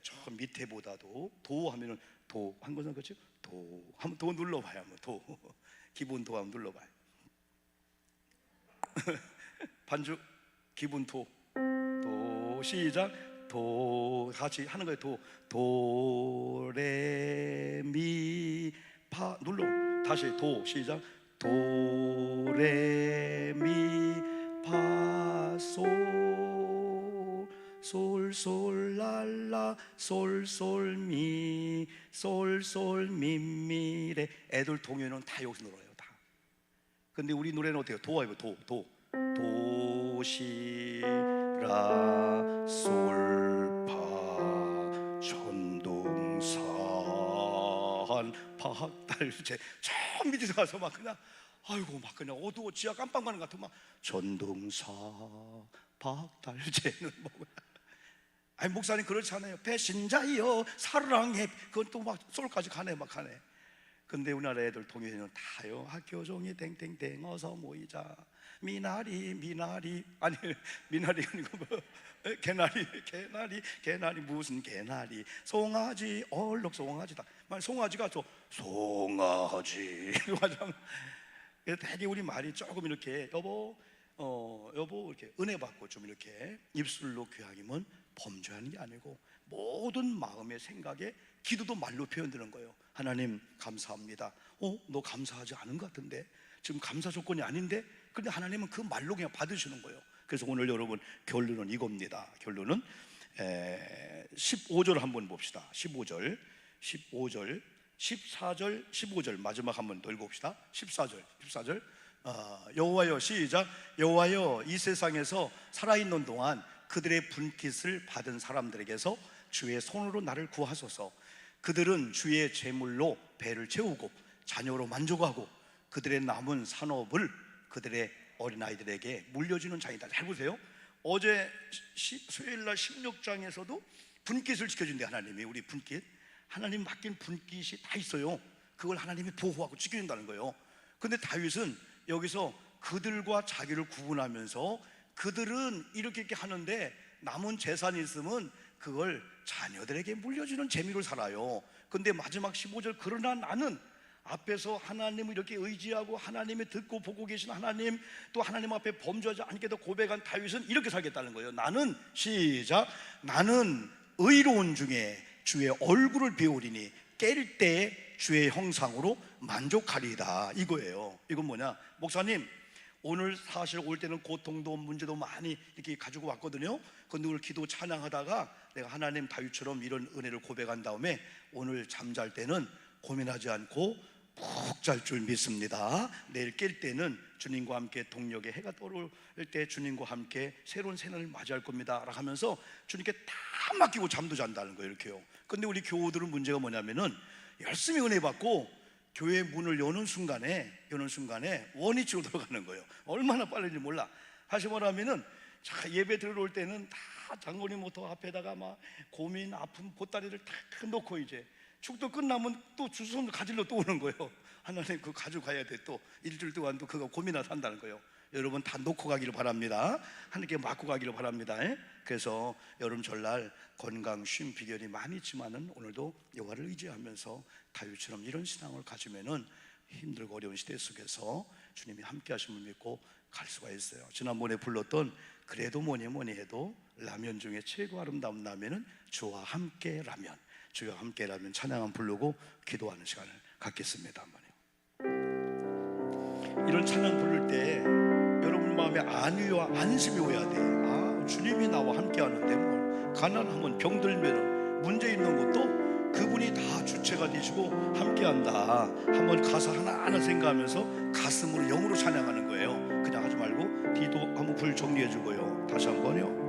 Speaker 1: 저 밑에보다도 도 하면은 도 한 거는 그렇죠? 도 한번 도 눌러봐요. 한번 도 기분 도 한번 눌러봐요. 반주 기분 도 시작. 도 같이 하는 거예요. 도 레 미 파 눌러. 다시 도 시작. 도 레 미 파 솔 솔 랄라 솔 미 솔 미 미 레. 애들 동요는 다 여기서 놀아요 다. 근데 우리 노래는 어때요? 도와 이거 도 시 라 솔 파 천둥산 박달재 저 밑에서 가서 막 그냥 아이고 막 그냥 어두워 지하 깜빡 가는 것 같아. 막 전동사 박달재는 뭐야. 아니 목사님 그렇잖아요. 배신자여 사랑해 그건 또 막 솔까지 가네 막 가네. 근데 우리나라 애들 동요에는 다요. 학교 종이 땡땡땡 어서 모이자 미나리 아니 미나리가 아니고 뭐 개나리 무슨 개나리 송아지 얼룩 송아지다. 송아지가 저 송아지 되게 우리 말이 조금 이렇게 여보 이렇게 은혜 받고 좀 이렇게 입술로 귀하기면 범죄하는 게 아니고 모든 마음의 생각에 기도도 말로 표현되는 거예요. 하나님 감사합니다. 너 감사하지 않은 것 같은데 지금 감사 조건이 아닌데 근데 하나님은 그 말로 그냥 받으시는 거예요. 그래서 오늘 여러분 결론은 이겁니다. 결론은 15절 한번 봅시다. 15절 14절 15절 마지막 한번 더 읽어봅시다. 14절 여호와여 시작. 여호와여 이 세상에서 살아있는 동안 그들의 분깃을 받은 사람들에게서 주의 손으로 나를 구하소서. 그들은 주의 제물로 배를 채우고 자녀로 만족하고 그들의 남은 산업을 그들의 어린아이들에게 물려주는 자이다. 잘 보세요. 어제 수요일날 16장에서도 분깃을 지켜준대. 하나님이 우리 분깃 하나님 맡긴 분깃이 다 있어요. 그걸 하나님이 보호하고 지켜준다는 거예요. 근데 다윗은 여기서 그들과 자기를 구분하면서 그들은 이렇게 하는데 남은 재산이 있으면 그걸 자녀들에게 물려주는 재미로 살아요. 근데 마지막 15절 그러나 나는 앞에서 하나님을 이렇게 의지하고 하나님이 듣고 보고 계신 하나님 또 하나님 앞에 범죄하지 않게도 고백한 다윗은 이렇게 살겠다는 거예요. 나는 시작. 나는 의로운 중에 주의 얼굴을 배우리니 깰 때 주의 형상으로 만족하리이다 이거예요. 이건 뭐냐 목사님 오늘 사실 올 때는 고통도 문제도 많이 이렇게 가지고 왔거든요. 근데 오늘 기도 찬양하다가 내가 하나님 다윗처럼 이런 은혜를 고백한 다음에 오늘 잠잘 때는 고민하지 않고 푹 잘 줄 믿습니다. 내일 깰 때는 주님과 함께 동력의 해가 떠오를 때 주님과 함께 새로운 새날을 맞이할 겁니다 라고 하면서 주님께 다 맡기고 잠도 잔다는 거예요. 이렇게요. 근데 우리 교우들은 문제가 뭐냐면은 열심히 은혜 받고 교회 문을 여는 순간에 원위치로 들어가는 거예요. 얼마나 빠른지 몰라. 다시 말하면은 예배 들어올 때는 다 장로님부터 앞에다가 막 고민, 아픔, 보따리를 다 놓고 이제 축도 끝나면 또 주소를 가지러 또 오는 거예요. 하나님 그거 가지고 가야 돼. 또 일주일 동안 또 그거 고민하다 한다는 거예요. 여러분 다 놓고 가기를 바랍니다. 하나님께 맡고 가기를 바랍니다. 그래서 여름 절날 건강, 쉼 비결이 많이 있지만은 오늘도 여호와를 의지하면서 다윗처럼 이런 신앙을 가지면은 힘들고 어려운 시대 속에서 주님이 함께 하심을 믿고 갈 수가 있어요. 지난번에 불렀던 그래도 뭐니 해도 라면 중에 최고 아름다운 라면은 주와 함께 라면, 주와 함께 라면 찬양한 부르고 기도하는 시간을 갖겠습니다. 이런 찬양 부를 때 여러분 마음에 안위와 안심이 오야 돼. 주님이 나와 함께 하는데 뭐 가난하면 병들면 문제 있는 것도 그분이 다 주체가 되시고 함께 한다. 한번 가사 하나하나 생각하면서 가슴으로 영으로 찬양하는 거예요. 그냥 하지 말고 뒤도 한번 불 정리해 주고요. 다시 한번요.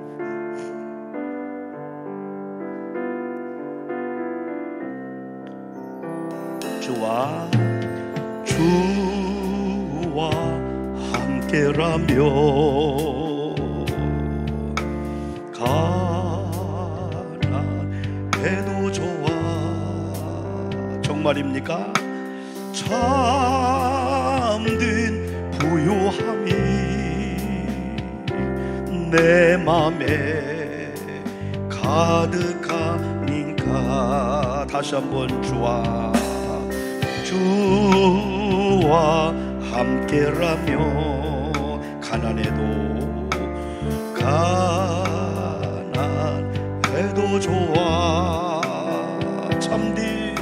Speaker 1: 주와 함께라며 가난해도 좋아. 정말입니까? 참된 부요함이 내 맘에 가득하니까. 다시 한번 주와 함께라며 가난해도 좋아. 참된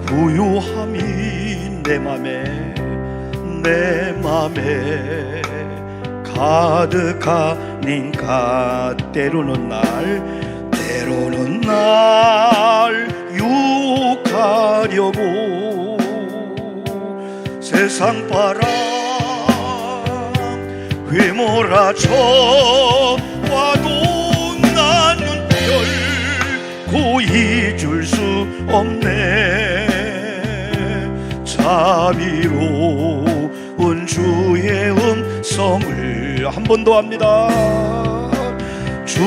Speaker 1: 부요함이 내 맘에 가득하니까. 때로는 날 유혹하려고 세상 바람 휘몰아쳐 와도 나는 결코 잊을 수 없네. 자비로운 주의 음성을 한 번 더 합니다. 주와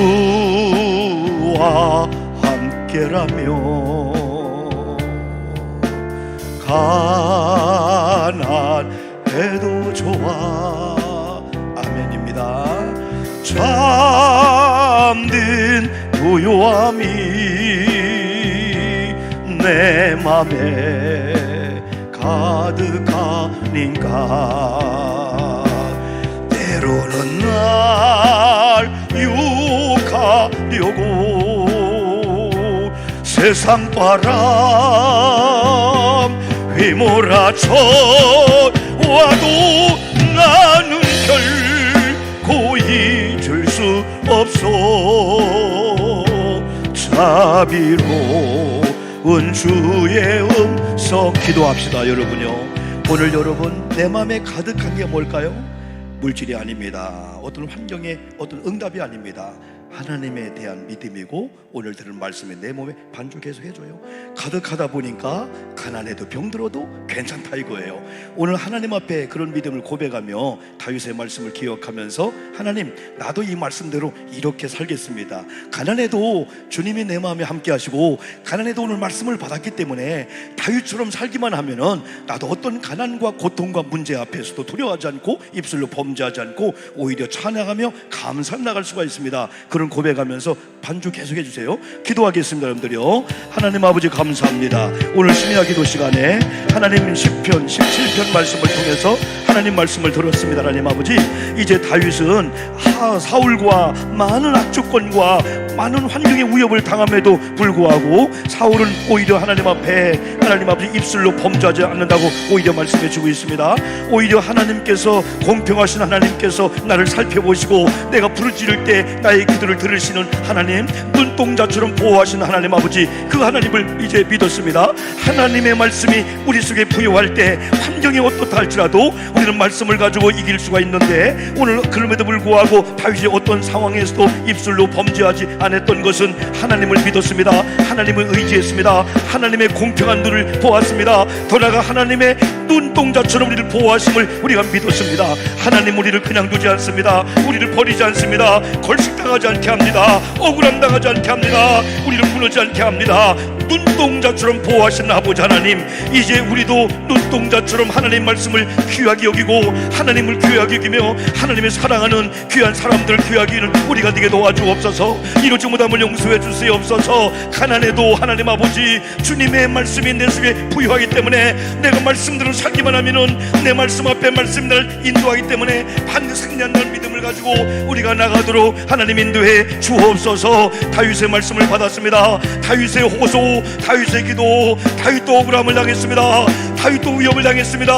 Speaker 1: 함께라며 가난해도 좋아. 아멘입니다. 참된 부요함이 내 맘에 가득하니까. 때로는 날 유혹하려고 세상 바람 휘몰아쳐 와도 나는 결코 잊을 수 없어. 자비로운 주의 음성. 기도합시다 여러분요. 오늘 여러분 내 마음에 가득한 게 뭘까요? 물질이 아닙니다. 어떤 환경의 어떤 응답이 아닙니다. 하나님에 대한 믿음이고 오늘 들은 말씀에 내 몸에 반주 계속 해줘요. 가득하다 보니까 가난해도 병들어도 괜찮다 이거예요. 오늘 하나님 앞에 그런 믿음을 고백하며 다윗의 말씀을 기억하면서 하나님 나도 이 말씀대로 이렇게 살겠습니다. 가난해도 주님이 내 마음에 함께 하시고 가난해도 오늘 말씀을 받았기 때문에 다윗처럼 살기만 하면은 나도 어떤 가난과 고통과 문제 앞에서도 두려워하지 않고 입술로 범죄하지 않고 오히려 찬양하며 감사 나갈 수가 있습니다. 그런 고백하면서 반주 계속 해주세요. 기도하겠습니다 여러분들요. 하나님 아버지 감사합니다. 오늘 심야 기도 시간에 하나님 10편 17편 말씀을 통해서 하나님 말씀을 들었습니다. 하나님 아버지, 이제 다윗은 사울과 많은 악조건과 많은 환경의 위협을 당함에도 불구하고 사울은 오히려 하나님 앞에 하나님 아버지 입술로 범죄하지 않는다고 오히려 말씀해 주고 있습니다. 오히려 하나님께서, 공평하신 하나님께서 나를 살펴보시고 내가 부르짖을 때 나의 기도를 들으시는 하나님, 눈동자처럼 보호하시는 하나님 아버지, 그 하나님을 이제 믿었습니다. 하나님의 말씀이 우리 속에 부여할 때 환경이 어떻다 할지라도 우리는 말씀을 가지고 이길 수가 있는데, 오늘 그럼에도 불구하고 다윗이 어떤 상황에서도 입술로 범죄하지 않았던 것은 하나님을 믿었습니다. 하나님을 의지했습니다. 하나님의 공평한 눈을 보았습니다. 더 나아가 하나님의 눈동자처럼 우리를 보호하심을 우리가 믿었습니다. 하나님 우리를 그냥 두지 않습니다. 우리를 버리지 않습니다. 걸식당하지 않게 합니다. 억울함 당하지 않게 합니다. 우리를 무너지지 않게 합니다. 눈동자처럼 보호하시는 아버지 하나님, 이제 우리도 눈동자처럼 하나님 말씀을 귀하게 여기고 하나님을 귀하게 여기며 하나님의 사랑하는 귀한 사람들을 귀하게 여기는 우리가 되게 도와주옵소서. 이루지 못함을 용서해 주시옵소서. 가난해도 하나님 아버지, 주님의 말씀이 내 속에 부유하기 때문에 내가 말씀들을 살기만 하면은 내 말씀 앞에 말씀이 날 인도하기 때문에 반드시 승리한 날 믿음을 가지고 우리가 나가도록 하나님 인도해 주옵소서. 다윗의 말씀을 받았습니다. 다윗의 호소, 다윗의 기도, 다윗도 억울함을 당했습니다. 다윗도 위협을 당했습니다.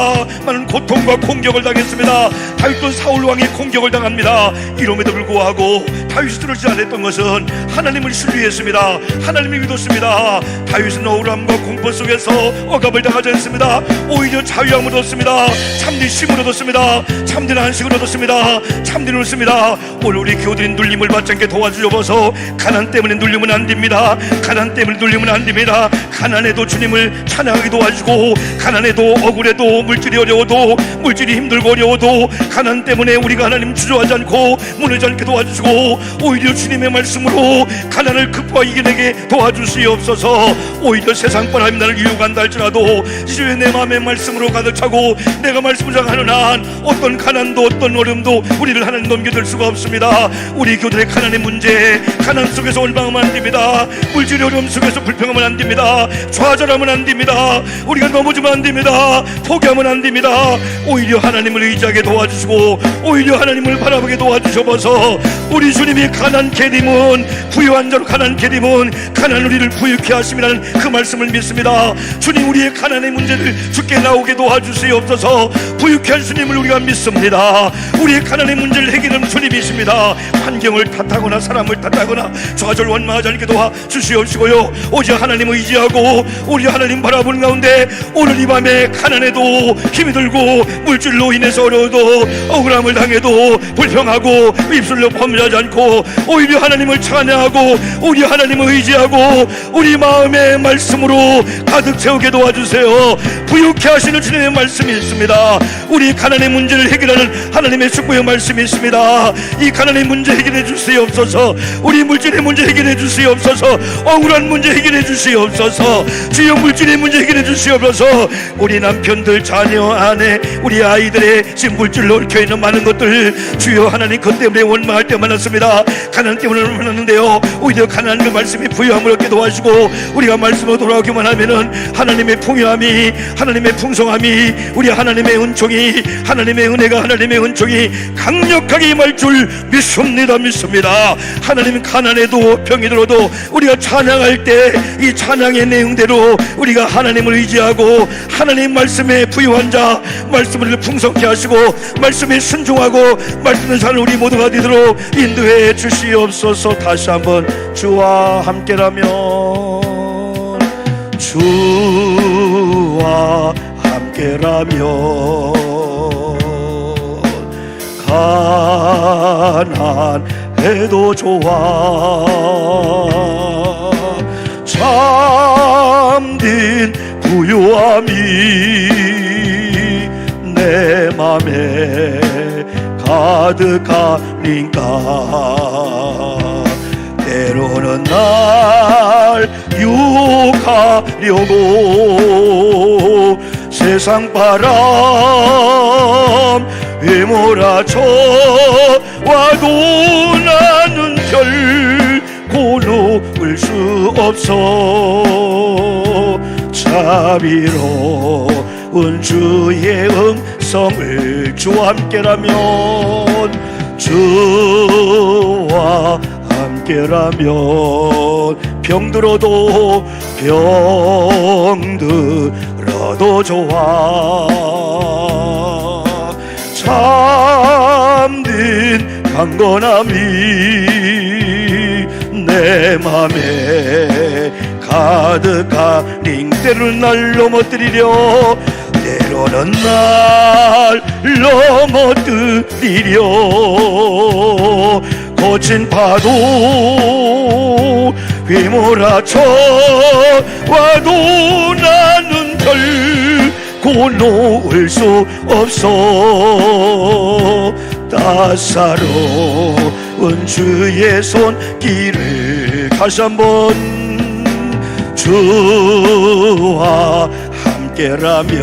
Speaker 1: 많은 고통과 공격을 당했습니다. 다윗도 사울 왕의 공격을 당합니다. 이럼에도 불구하고 다윗이 들어지지 않았던 것은 하나님을 신뢰했습니다. 하나님을 믿었습니다. 다윗은 억울함과 공포 속에서 억압을 당하지 않습니다. 오히려 자유함을 얻었습니다. 참된 힘을 얻었습니다. 참된 안식을 얻었습니다. 참된 웃습니다. 오늘 우리 교우들이 눌림을 받지 않게 도와주셔서, 가난 때문에 눌리면 안 됩니다. 가난 때문에 눌리면 안 됩니다. 가난해도 주님을 찬양하게 도와주고, 가난해도 억울해도 물질이 어려워도, 물질이 힘들고 어려워도 가난 때문에 우리가 하나님 주저하지 않고 무너지지 않게 도와주시고, 오히려 주님의 말씀으로 가난을 극복하고 이겨내게 도와주시옵소서. 오히려 세상 바람이 나를 유혹한다 할지라도 이제 내 마음의 말씀으로 가득 차고 내가 말씀을 전하는 한 어떤 가난도 어떤 어려움도 우리를 하나님 넘겨들 수가 없습니다. 우리 교들의 가난의 문제, 가난 속에서 올방하면 안 됩니다. 물질의 어려움 속에서 불평하면 안 됩니다. 좌절하면 안 됩니다. 우리가 넘어지면 안 됩니다. 포기하면 안 됩니다. 오히려 하나님을 의지하게 도와주시고 오히려 하나님을 바라보게 도와주셔서 우리 주님이 가난 계림은 부유한 자로 가난 계림은 가난 우리를 부유케 하심이라는 그 말씀을 믿습니다. 주님, 우리의 가난의 문제를 주께 나오게 도와주시옵소서. 부유케 한 주님을 우리가 믿습니다. 우리의 가난의 문제를 해결하는 주님이십니다. 환경을 탓하거나 사람을 탓하거나 좌절 원망하지 않게 도와주시옵시고요. 오직 하나님을 의지하고 우리 하나님 바라보는 가운데 오늘 이 밤에 가난해도 힘이 들고 물질로 인해서 어려워도 억울함을 당해도 불평하고 입술로 범죄하지 않고 오히려 하나님을 찬양하고 우리 하나님을 의지하고 우리 마음의 말씀으로 가득 채우게 도와주세요. 부유케 하시는 주님의 말씀이 있습니다. 우리 가난의 문제를 해결하는 하나님의 축복의 말씀이 있습니다. 이 가난의 문제 해결해 주시옵소서. 우리 물질의 문제 해결해 주시옵소서. 억울한 문제 해결해 주시옵소서. 주여, 물질의 문제 해결해 주시옵소서. 우리 남편들, 자녀, 아내, 우리 아이들의 지금 물질로 얽혀있는 많은 것들 주여 하나님 그 때문에 원망할 때 많았습니다. 가난 때문에 많았는데요, 오히려 가난한 그 말씀이 부유함을 얻게 도와주고 우리가 말씀으로 돌아오기만 하면은 하나님의 풍요함이, 하나님의 풍성함이, 우리 하나님의 은총이, 하나님의 은혜가, 하나님의 은총이 강력하게 임할 줄 믿습니다. 하나님, 가난해도 병이 들어도 우리가 찬양할 때 이 찬양의 내용대로 우리가 하나님을 의지하고 하나님 말씀에 부유한 자, 말씀을 풍성케 하시고 말씀에 순종하고 말씀의 삶을 우리 모두가 되도록 인도해 주시옵소서. 다시 한번 주와 함께라면, 주와 함께라면 가난해도 좋아. 참된 부유함이 내 맘에 가득하니까 때로는 날 유혹하려고 세상 바람 휘몰아쳐 와도 나는 결코 놓을 수 없어. 자비로운 주의 백성을 주와 함께라면, 주와 함께라면 병들어도 좋아. 참된 강건함이 내 맘에 가득하니 때로는 날 넘어뜨리려, 때로는 날 넘어뜨리려. 거친 파도 휘몰아쳐 와도 나는 결코 놓을 수 없어. 따사로운 주의 손길을 다시 한번, 주와 함께라면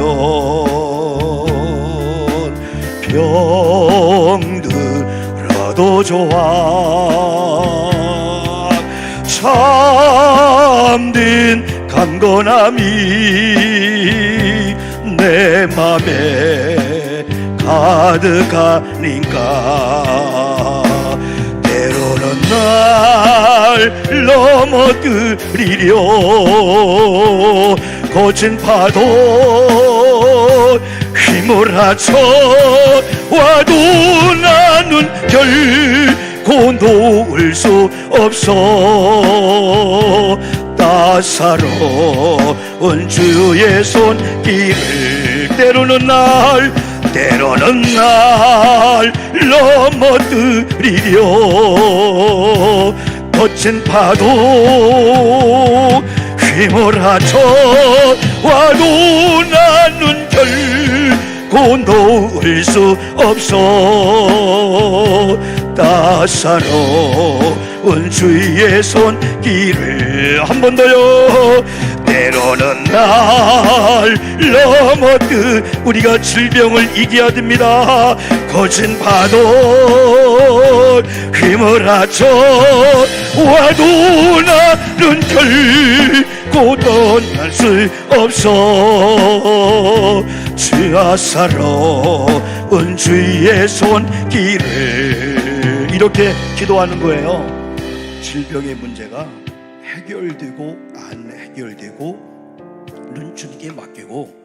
Speaker 1: 병들어도 좋아. 참된 강건함이 내 맘에 가득하니까 때로는 날 넘어뜨리려. 거친 파도 휘몰아쳐 와도 나는 결코 놓을 수 없어. 따사로운 주의 손길을 때로는 날 넘어뜨리려. 거친 파도 휘몰아쳐 와도 나는 결코 놓을 수 없어. 따사로운 주의 손길을 한 번 더요. 때로는 날 우리가 질병을 이겨야 됩니다. 거친 파도 휘몰아쳐 와도 나는 결코 떠날 수 없어. 주야사로운 주의 손길을 이렇게 기도하는 거예요. 질병의 문제가 해결되고 안 해결되고 눈치게 맡기고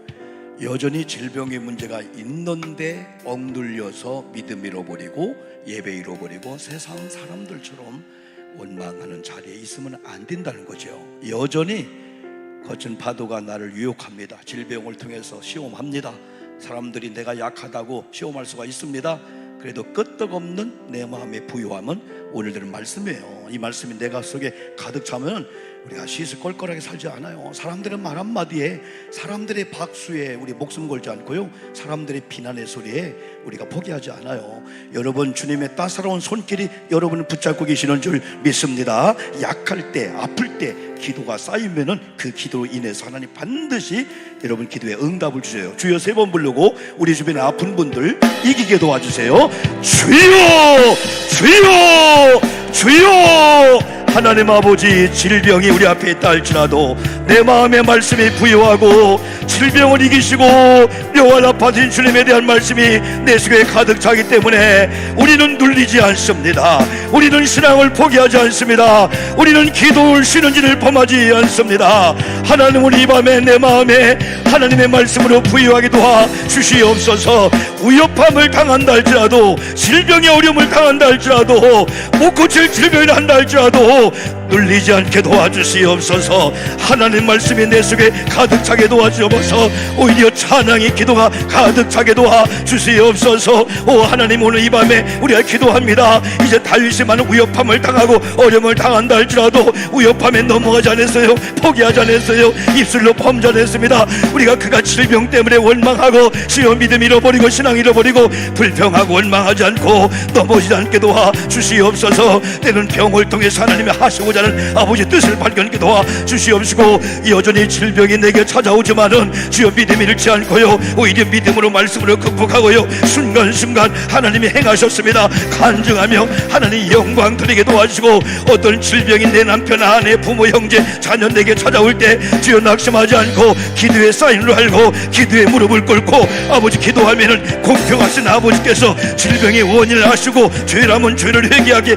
Speaker 1: 여전히 질병의 문제가 있는데 억눌려서 믿음 잃어버리고 예배 잃어버리고 세상 사람들처럼 원망하는 자리에 있으면 안 된다는 거죠. 여전히 거친 파도가 나를 유혹합니다. 질병을 통해서 시험합니다. 사람들이 내가 약하다고 시험할 수가 있습니다. 그래도 끄떡없는 내 마음의 부유함은 오늘 들은 말씀이에요. 이 말씀이 내가 속에 가득 차면 우리가 시시껄껄하게 살지 않아요. 사람들의 말 한마디에, 사람들의 박수에 우리 목숨 걸지 않고요, 사람들의 비난의 소리에 우리가 포기하지 않아요. 여러분, 주님의 따사로운 손길이 여러분을 붙잡고 계시는 줄 믿습니다. 약할 때, 아플 때 기도가 쌓이면은 그 기도로 인해서 하나님 반드시 여러분 기도에 응답을 주세요. 주여 3번 부르고 우리 주변에 아픈 분들 이기게 도와주세요. 주여, 주여, 주여. 하나님 아버지, 질병이 우리 앞에 있다 할지라도 내 마음의 말씀이 부유하고 질병을 이기시고 묘한 아파진 주님에 대한 말씀이 내 속에 가득 차기 때문에 우리는 눌리지 않습니다. 우리는 신앙을 포기하지 않습니다. 우리는 기도를 쉬는 일을 범하지 않습니다. 하나님은 이 밤에 내 마음에 하나님의 말씀으로 부유하게 도와주시옵소서. 위협함을 당한다 할지라도, 질병의 어려움을 당한다 할지라도, 못 고칠 질병을 한다 할지라도 눌리지 않게 도와주시옵소서. 하나님 말씀이 내 속에 가득 차게 도와주옵소서. 오히려 찬양의 기도가 가득 차게 도와주시옵소서. 오 하나님, 오늘 이 밤에 우리가 기도합니다. 이제 다윗이 많은 위협함을 당하고 어려움을 당한다 할지라도 위협함에 넘어가지 않았어요. 포기하지 않았어요. 입술로 범죄 않았습니다. 우리가 그가 질병 때문에 원망하고 시험 믿음 잃어버리고 신앙 잃어버리고 불평하고 원망하지 않고 넘어지지 않게 도와주시옵소서. 때는 병을 통해서 하나님이 하시고자 하고자 하는 아버지 뜻을 발견하게 도와 주시옵시고, 여전히 질병이 내게 찾아오지만은 주여 믿음이 잃지 않고요, 오히려 믿음으로 말씀으로 극복하고요, 순간순간 하나님이 행하셨습니다. 간증하며 하나님 영광 드리게 도와주시고, 어떤 질병이 내 남편, 아내, 부모, 형제, 자녀 내게 찾아올 때 주여 낙심하지 않고 기도의 사인으로 알고 기도의 무릎을 꿇고 아버지 기도하면은 공평하신 아버지께서 질병의 원인을 아시고 죄라면 죄를 회개하게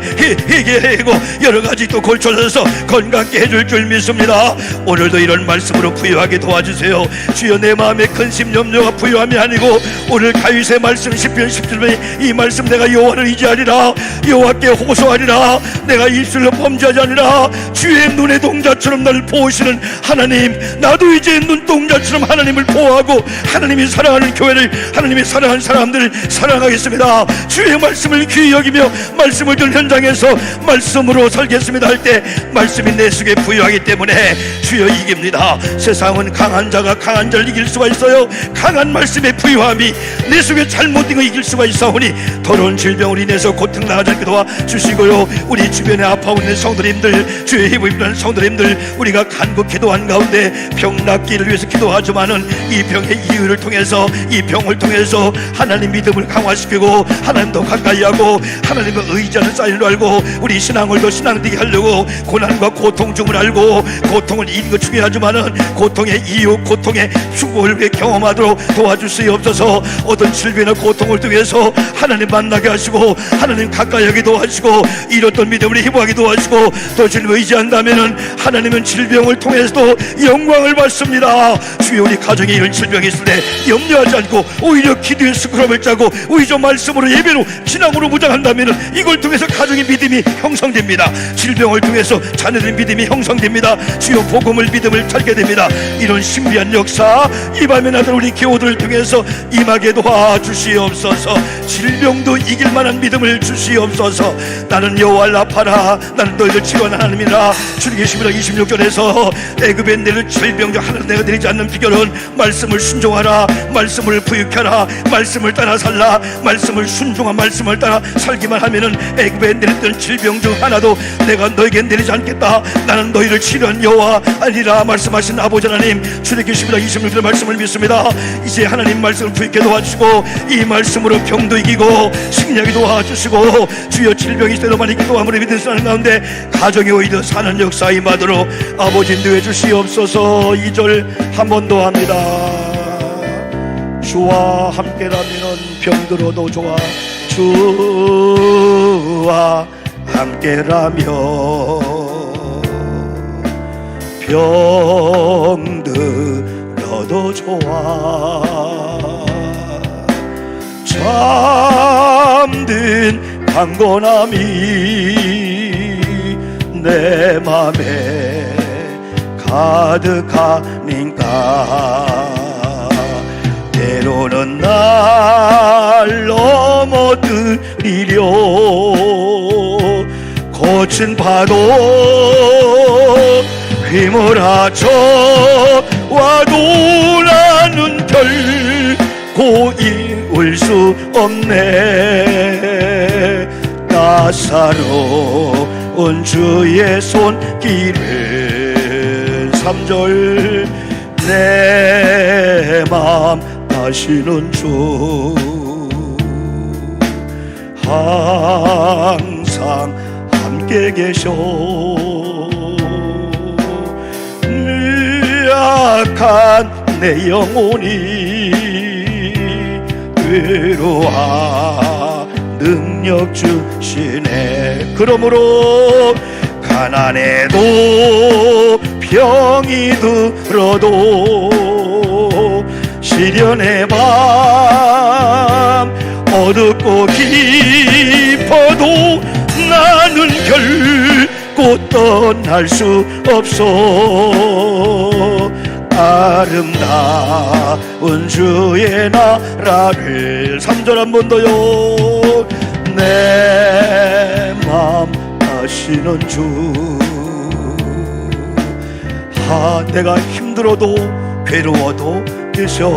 Speaker 1: 회개하고 여러 가지 또 걸쳐서 건강케 해줄 줄 믿습니다. 오늘도 이런 말씀으로 부유하게 도와주세요. 주여 내 마음에 근심 염려가 부유함이 아니고 오늘 다윗의 말씀 10편 10절에 이 말씀 내가 여호와를 의지하리라, 여호와께 호소하리라, 내가 입술로 범죄하지 아니라 주의 눈의 동자처럼 나를 보시는 하나님, 나도 이제 눈동자처럼 하나님을 보호하고 하나님이 사랑하는 교회를, 하나님이 사랑하는 사람들을 사랑하겠습니다. 주의 말씀을 귀히 여기며 말씀을 듣는 현장에서 말씀으로 살겠습니다 할 때 말씀이 내 속에 부유하기 때문에 주여 이깁니다. 세상은 강한 자가 강한 자를 이길 수가 있어요. 강한 말씀의 부유함이 내 속에 잘못된 거 이길 수가 있사오니 더러운 질병으로 인해서 고통당하지 않게 도와주시고요, 우리 주변에 아파하고 있는 성도님들, 주의 힘을 입는 성도님들, 우리가 간곡 기도한 가운데 병 낫기를 위해서 기도하지만은 이 병의 이유를 통해서, 이 병을 통해서 하나님 믿음을 강화시키고 하나님도 가까이 하고 하나님을 의지하는 사인을 알고 우리 신앙을 더 신앙되게 하려고 고난과 고통 중을 알고 고통을 이기는 것 중요하지만은 고통의 이유, 고통의 축복을 경험하도록 도와주시옵소서. 어떤 질병이나 고통을 통해서 하나님 만나게 하시고 하나님 가까이 하게 도와주시고 이렇던 믿음을 힘하게 도와주시고 또 주님을 의지한다면은 하나님은 질병을 통해서도 영광을 받습니다. 주여 우리 가정에 이런 질병이 있을 때 염려하지 않고 오히려 기도의 스크럽을 짜고 오히려 말씀으로 예배로 신앙으로 무장한다면은 이걸 통해서 가정의 믿음이 형성됩니다. 질병을 통해서 자녀들의 믿음이 형성됩니다. 주여 복음을 믿음을 찾게 됩니다. 이런 신비한 역사 이 밤에 나들 우리 교우들을 통해서 임하게 도와주시옵소서. 질병도 이길 만한 믿음을 주시옵소서. 나는 여호와를 아파라, 나는 너희를 치료하는 하나님이라. 출애굽기 26절에서 애굽에 내릴 질병 중 하나도 내가 내리지 않는 비결은 말씀을 순종하라, 말씀을 부육하라, 말씀을 따라 살라. 말씀을 순종한 말씀을 따라 살기만 하면은 애굽에 내렸던 질병 중 하나도 내가 너에게 내리지 않겠다. 나는 너희를 치료한 여호와 아니라 말씀하신 아버지 하나님, 출애굽기 26절 말씀을 믿습니다. 이제 하나님 말씀을 부익게 도와주시고 이 말씀으로 병도 이기고 승리하게 도와주시고 주여 질병이 있을 때도 많이 기도함으로 믿는 사람 가운데 가정이 오히려 사는 역사 임하도록 아버지 인도해 주시옵소서. 2절 한 번 더 합니다. 주와 함께라면 병들어도 좋아, 주와 함께라면 병들어도 좋아. 잠든 강건함이 내 맘에 가득하니까 때로는 날 넘어뜨리려 거친 파도 휘몰아쳐 와도 나는 결코 이을 수 없네. 따사로운 주의 손길을 3절 내 맘 아시는 주 항상 함께 계셔. 약한 내 영혼이 괴로워 능력 주시네. 그러므로 가난해도 병이 들어도 시련의 밤 어둡고 깊어도 나는 결코 떠날 수 없어. 아름다운 주의 나라를 3절 한 번 더요. 내 맘 아시는 주 내가 힘들어도 괴로워도 계셔.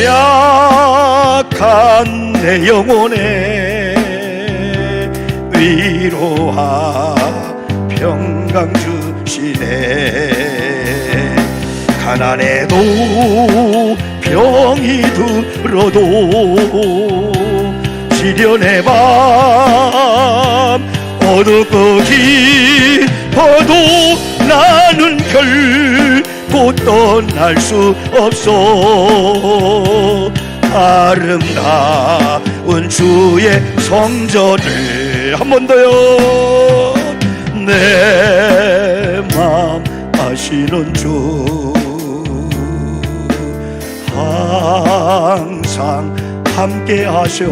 Speaker 1: 약한 내 영혼에 위로와 평강 주시네. 가난해도 병이 들어도 시련의 밤 어둡고 깊어도 나는 결코 떠날 수 없어. 아름다운 주의 성전을 한 번 더요. 내 맘 아시는 주 항상 함께 하셔.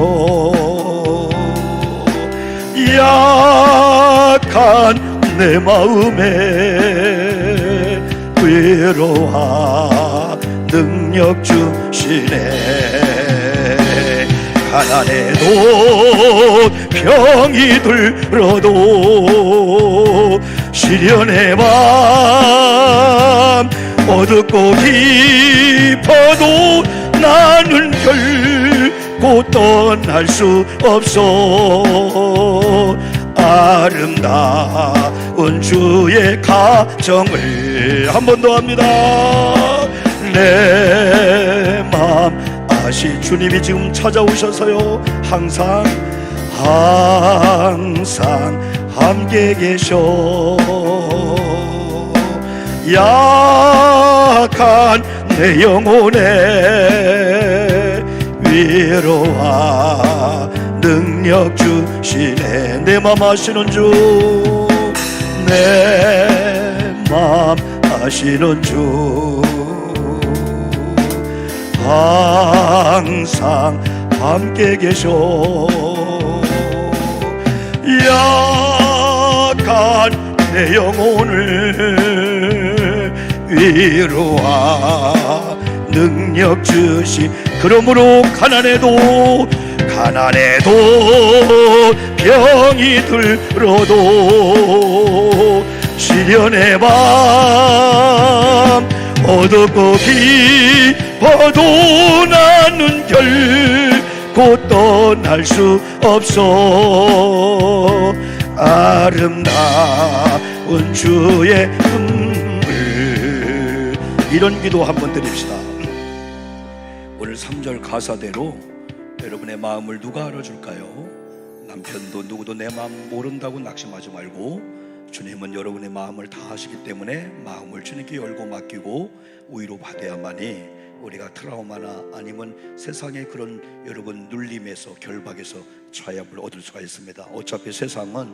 Speaker 1: 약한 내 마음에 위로와 능력 주시네. 가난해도 병이 들어도 시련의 밤 어둡고 깊어도 나는 결코 떠날 수 없어. 아름다운 주의 가정을 한 번 더 합니다. 내 맘 아시 주님이 지금 찾아오셔서요 항상 함께 계셔. 약한 내 영혼에 위로와 능력 주시네. 내 맘 아시는 주, 내 맘 아시는 주 항상 함께 계셔. 약한 내 영혼을 위로와 능력 주시. 그러므로 가난해도 병이 들어도 시련의 밤 어둡고 깊어도 나는 결코 떠날 수 없어. 아름다운 주의 은물. 이런 기도 한번 드립시다. 오늘 3절 가사대로 여러분의 마음을 누가 알아줄까요? 남편도 누구도 내 마음 모른다고 낙심하지 말고 주님은 여러분의 마음을 다 아시기 때문에 마음을 주님께 열고 맡기고 위로 받아야만이 우리가 트라우마나 아니면 세상의 그런 여러분 눌림에서 결박에서 자유함을 얻을 수가 있습니다. 어차피 세상은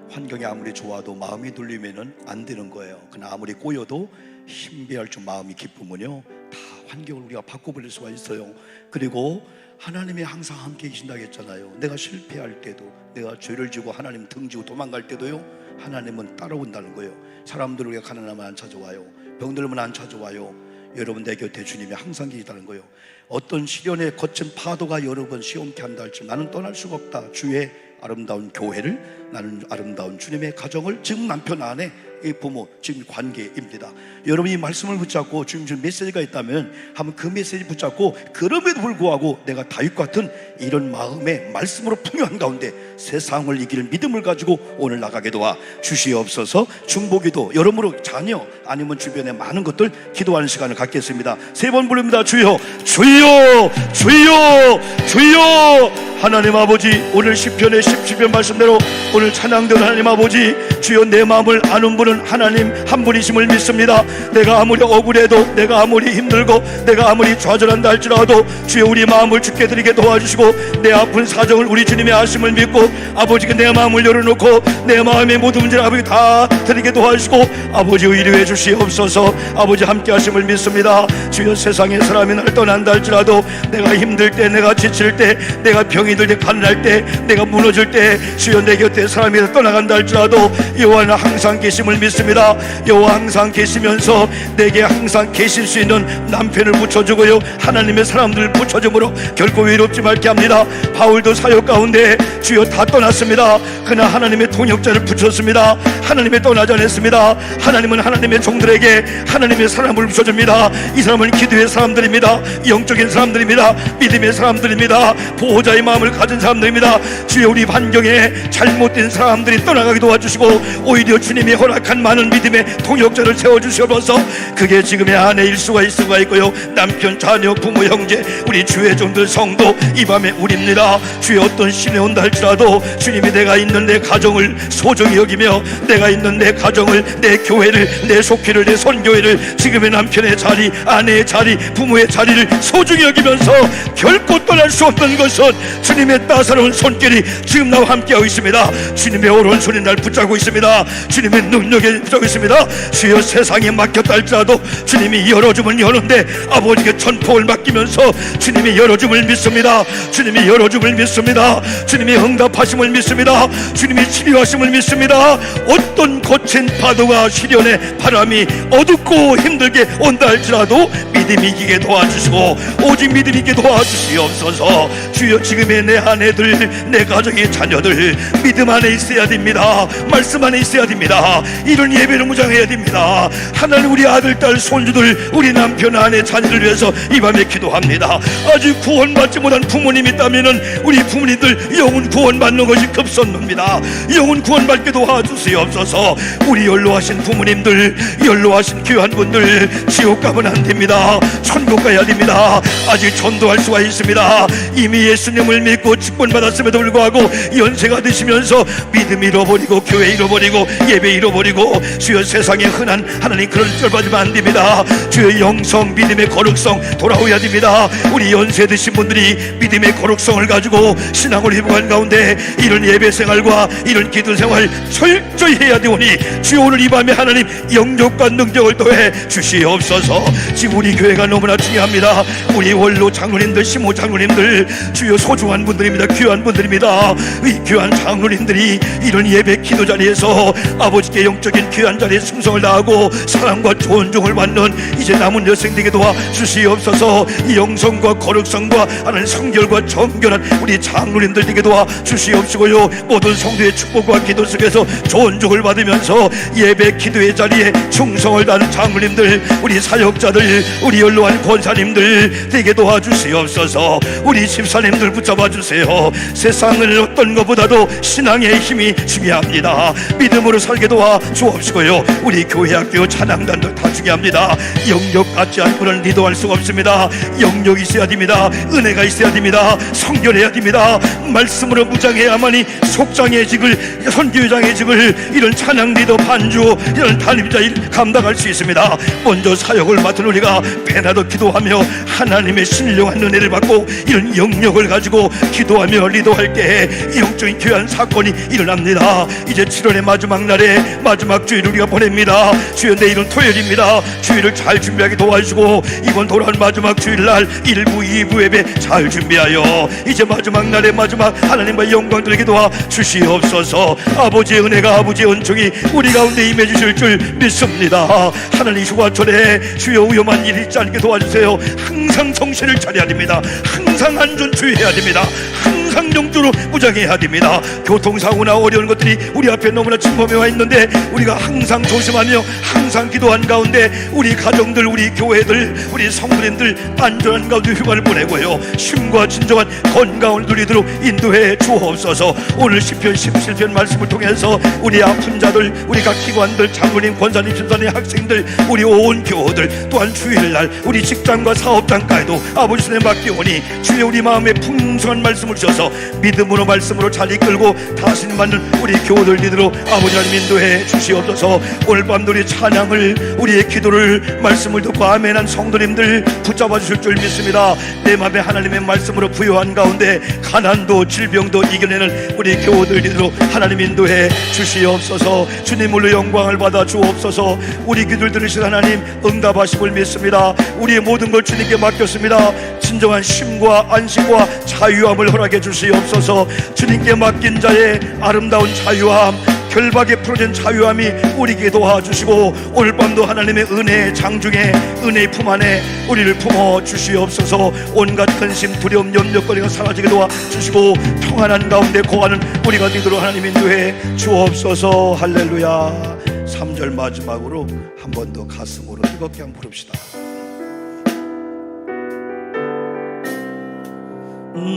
Speaker 1: 환경이 아무리 좋아도 마음이 눌리면은 안 되는 거예요. 그러나 아무리 꼬여도 신비할 줄 마음이 기쁘면요 다 환경을 우리가 바꿔버릴 수가 있어요. 그리고 하나님이 항상 함께 계신다고 했잖아요. 내가 실패할 때도, 내가 죄를 지고 하나님 등지고 도망갈 때도요 하나님은 따라온다는 거예요. 사람들 우리가 가난하면 안 찾아와요. 병들면 안 찾아와요. 여러분 내 곁에 주님이 항상 계시다는 거예요. 어떤 시련의 거친 파도가 여러 번 시험케 한다 할지 나는 떠날 수가 없다. 주의 아름다운 교회를, 나는 아름다운 주님의 가정을, 지금 남편 아내 이 부모 지금 관계입니다. 여러분이 말씀을 붙잡고 주님 준 메시지가 있다면 한번 그 메시지 붙잡고, 그럼에도 불구하고 내가 다윗 같은 이런 마음의 말씀으로 풍요한 가운데 세상을 이길 믿음을 가지고 오늘 나가게 도와 주시옵소서. 중보기도 여러모로 자녀 아니면 주변에 많은 것들 기도하는 시간을 갖겠습니다. 3번 부릅니다. 주여 주여 주여 주여. 하나님 아버지, 오늘 시편의 17편 말씀대로 오늘 찬양되는 하나님 아버지, 주여 내 마음을 아는 분은 하나님 한 분이심을 믿습니다. 내가 아무리 억울해도, 내가 아무리 힘들고, 내가 아무리 좌절한다 할지라도 주여 우리 마음을 주께 드리게 도와주시고, 내 아픈 사정을 우리 주님이 아심을 믿고 아버지가 내 마음을 열어놓고 내 마음의 모든 문제를 아버지 다 드리게 도와주시고 아버지 의뢰해 주시옵소서. 아버지 함께 하심을 믿습니다. 주여 세상의 사람이 날 떠난다 할지라도 내가 힘들 때, 내가 지칠 때, 내가 병이 들 때, 가난할 때, 내가 무너질 때 주여 내 곁에 사람이 떠나간다 할지라도 여호와는 항상 계심을 믿습니다. 여호와 항상 계시면서 내게 항상 계실 수 있는 남편을 붙여주고요, 하나님의 사람들을 붙여줌으로 결코 외롭지 말게 합니다. 바울도 사역 가운데 주여 다 떠났습니다. 그러나 하나님의 통역자를 붙였습니다. 하나님의 떠나지 않았습니다. 하나님은 하나님의 종들에게 하나님의 사람을 붙여줍니다. 이 사람은 기도의 사람들입니다. 영적인 사람들입니다. 믿음의 사람들입니다. 보호자의 마음을 가진 사람들입니다. 주여 우리 환경에 잘못된 사람들이 떠나가게 도와주시고 오히려 주님이 허락한 많은 믿음의 통역자를 세워주시옵소서. 그게 지금의 아내일 수가 있을 수가 있고요, 남편, 자녀, 부모, 형제, 우리 주의 종들 성도 이 밤에 우리입니다. 주의 어떤 신에 온다 할지라도 주님이 내가 있는 내 가정을 소중히 여기며 내가 있는 내 가정을, 내 교회를, 내 속회를, 내 선교회를, 지금의 남편의 자리, 아내의 자리, 부모의 자리를 소중히 여기면서 결코 떠날 수 없는 것은 주님의 따사로운 손길이 지금 나와 함께하고 있습니다. 주님의 오른손이 날 붙잡고 있습니다. 주님의 능력이 붙잡고 있습니다. 주여 세상에 막혔다 할지라도 주님이 열어주면 여는데 아버지께 전폭을 맡기면서 주님이 열어줌을 믿습니다. 주님이 열어줌을 믿습니다. 주님이 응답하심을 믿습니다. 주님이 치료하심을 믿습니다. 어떤 거친 파도가 시련의 바람이 어둡고 힘들게 온다 할지라도 믿음이 이기게 도와주시고 오직 믿음이 있게 도와주시옵소서. 주여 지금의 내 아내들, 내 가정의 자녀들 믿음 안에 있어야 됩니다. 말씀 안에 있어야 됩니다. 이런 예배를 무장해야 됩니다. 하나님 우리 아들, 딸, 손주들, 우리 남편, 아내, 자녀를 위해서 이 밤에 기도합니다. 아직 구원받지 못한 부모님이 있다면 우리 부모님들 영혼 구원받는 것이 급선무입니다. 영혼 구원받게 도와주시옵소서. 우리 연로하신 부모님들, 연로하신 귀한 분들 지옥 가면 안 됩니다. 천국 가야 됩니다. 아직 전도할 수가 있습니다. 이미 예수님을 믿고 직분받았음에도 불구하고 연세가 드시면서 믿음 잃어버리고 교회 잃어버리고 예배 잃어버리고 주여 세상에 흔한 하나님 그런 줄 받으면 안 됩니다. 주여 영성, 믿음의 거룩성 돌아오야 됩니다. 우리 연세 드신 분들이 믿음의 거룩성을 가지고 신앙을 회복한 가운데 이런 예배 생활과 이런 기도 생활 철저히 해야 되오니 주여 오늘 이 밤에 하나님 영역과 능력을 더해 주시옵소서. 지금 우리 교회가 너무나 중요합니다. 우리 원로 장로님들, 시모 장로님들 주여 소중한 분들입니다. 귀한 분들입니다. 이 귀한 장로님들이 이런 예배 기도 자리에서 아버지께 영적인 귀한 자리에 충성을 다하고 사랑과 좋은 종을 받는 이제 남은 여생에게 도와주시옵소서. 이 영성과 거룩성과 하나님 성결과 정결한 우리 장로님들에게 도와주시옵시고요, 모든 성도의 축복과 기도 속에서 좋은 종을 받으면서 예배 기도의 자리에 충성을 다하는 장로님들, 우리 사역자들, 우리 연로한 권사님들 되게 도와주시옵소서. 우리 집사님들 붙잡아 주세요. 세상은 어떤 것보다도 신앙의 힘이 중요합니다. 믿음으로 살게 도와주옵시고요, 우리 교회, 학교, 찬양단들 다 중요합니다. 영역 갖지 않고는 리더할 수가 없습니다. 영역이 있어야 됩니다. 은혜가 있어야 됩니다. 성결해야 됩니다. 말씀으로 무장해야만이 속장의 직을, 선교장의 직을, 이런 찬양 리더, 반주, 이런 단임자 일 감당할 수 있습니다. 먼저 사역을 맡은 우리가 배나도 기도하며 하나님의 신령한 은혜를 받고 이런 영역을 가지고 기도하며 리더할 때 영적인 귀한 사건이 일어납니다. 이제 7월의 마지막 날에 마지막 주일을 우리가 보냅니다. 주여 내일은 토요일입니다. 주일을 잘 준비하게 도와주시고 이번 돌아온 마지막 주일날 1부 2부 예배 잘 준비하여 이제 마지막 날에 마지막 하나님의 영광 드리게 도와주시옵소서. 아버지의 은혜가, 아버지의 은총이 우리 가운데 임해 주실 줄 믿습니다. 하나님 휴가철에 주여 위험한 일이 있지 않게 도와주세요. 항상 정신을 차려야 됩니다. 항상 안전 주의해야 됩니다. 항상 영주로 무장해야 됩니다. 교통사고나 어려운 것들이 우리 앞에 너무나 침범해 와 있는데 우리가 항상 조심하며 항상 기도한 가운데 우리 가정들, 우리 교회들, 우리 성도님들 안전한 가운데 휴가를 보내고요, 쉼과 진정한 건강을 누리도록 인도해 주옵소서. 오늘 시편 17편 말씀을 통해서 우리 아픈 자들, 우리 각 기관들, 장로님, 권사님, 심사님, 학생들, 우리 온 교우들, 또한 주일날 우리 직장과 사업장까지도 아버지 손에 맡기오니 주여 우리 마음에 풍성한 말씀을 주셔서 믿음으로 말씀으로 잘 이끌고 다스림 받는 우리 교우들 리더로 아버지 하나님 인도해 주시옵소서. 오늘 밤도 우리 찬양을, 우리의 기도를, 말씀을 듣고 아멘한 성도님들 붙잡아 주실 줄 믿습니다. 내 맘에 하나님의 말씀으로 부여한 가운데 가난도 질병도 이겨내는 우리 교우들 리더로 하나님 인도해 주시옵소서. 주님으로 영광을 받아 주옵소서. 우리 기도를 들으신 하나님 응답하심을 믿습니다. 우리의 모든 걸 주님께 맡겼습니다. 진정한 쉼과 안식과 자유함을 허락해 주시옵소서. 주님께 맡긴 자의 아름다운 자유함, 결박에 풀어진 자유함이 우리에게 도와주시고 오늘 밤도 하나님의 은혜의 장중에 은혜의 품 안에 우리를 품어 주시옵소서. 온갖 근심 두려움 염려거리가 사라지게 도와주시고 평안한 가운데 거하는 우리가 되도록 하나님 인도해 주옵소서. 할렐루야. 3절 마지막으로 한 번 더 가슴으로 뜨겁게 한번 부릅시다.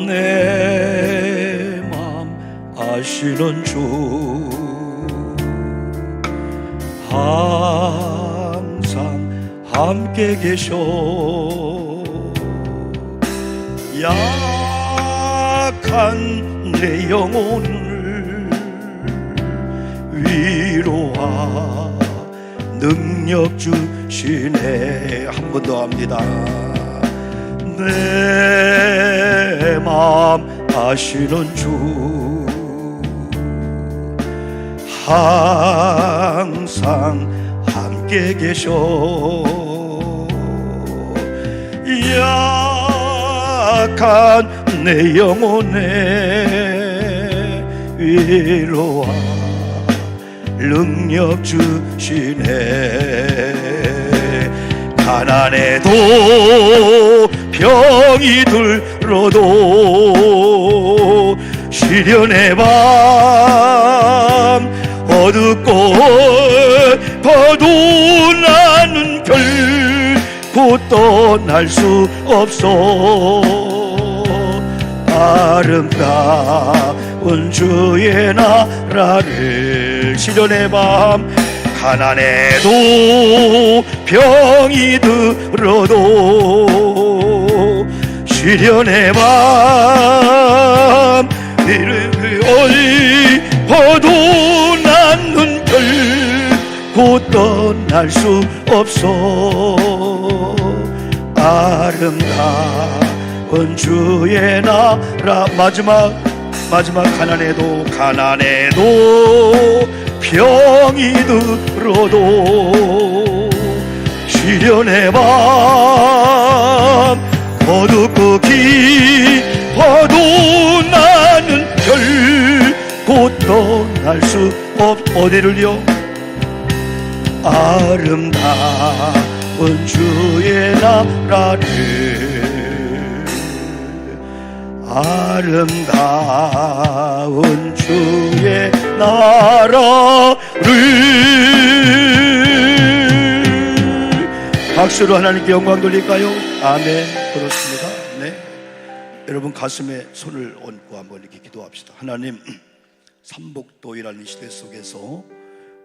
Speaker 1: 내 맘 아시는 주 항상 함께 계셔 약한 내 영혼을 위로하 능력 주시네. 한 번 더 합니다. 내 맘 아시는 주 항상 함께 계셔 약한 내 영혼에 위로와 능력 주시네. 가난해도 병이 들어도 시련의 밤 어둡고 더도 나는 결코 떠날 수 없어 아름다운 주의 나라를 시련의 밤 가난해도 병이 들어도 시련의 밤 어디서도 나는 결코 떠날 수 없어 아름다운 주의 나라. 마지막 가난해도 병이 들어도 시련의 밤 어둡고 깊어도 나는 결코 떠날 수 어디를요? 아름다운 주의 나라를 아름다운 주의 나라를 박수로 하나님께 영광 돌릴까요? 아멘. 그렇습니다. 네. 여러분 가슴에 손을 얹고 한번 이렇게 기도합시다. 하나님, 삼복도이라는 시대 속에서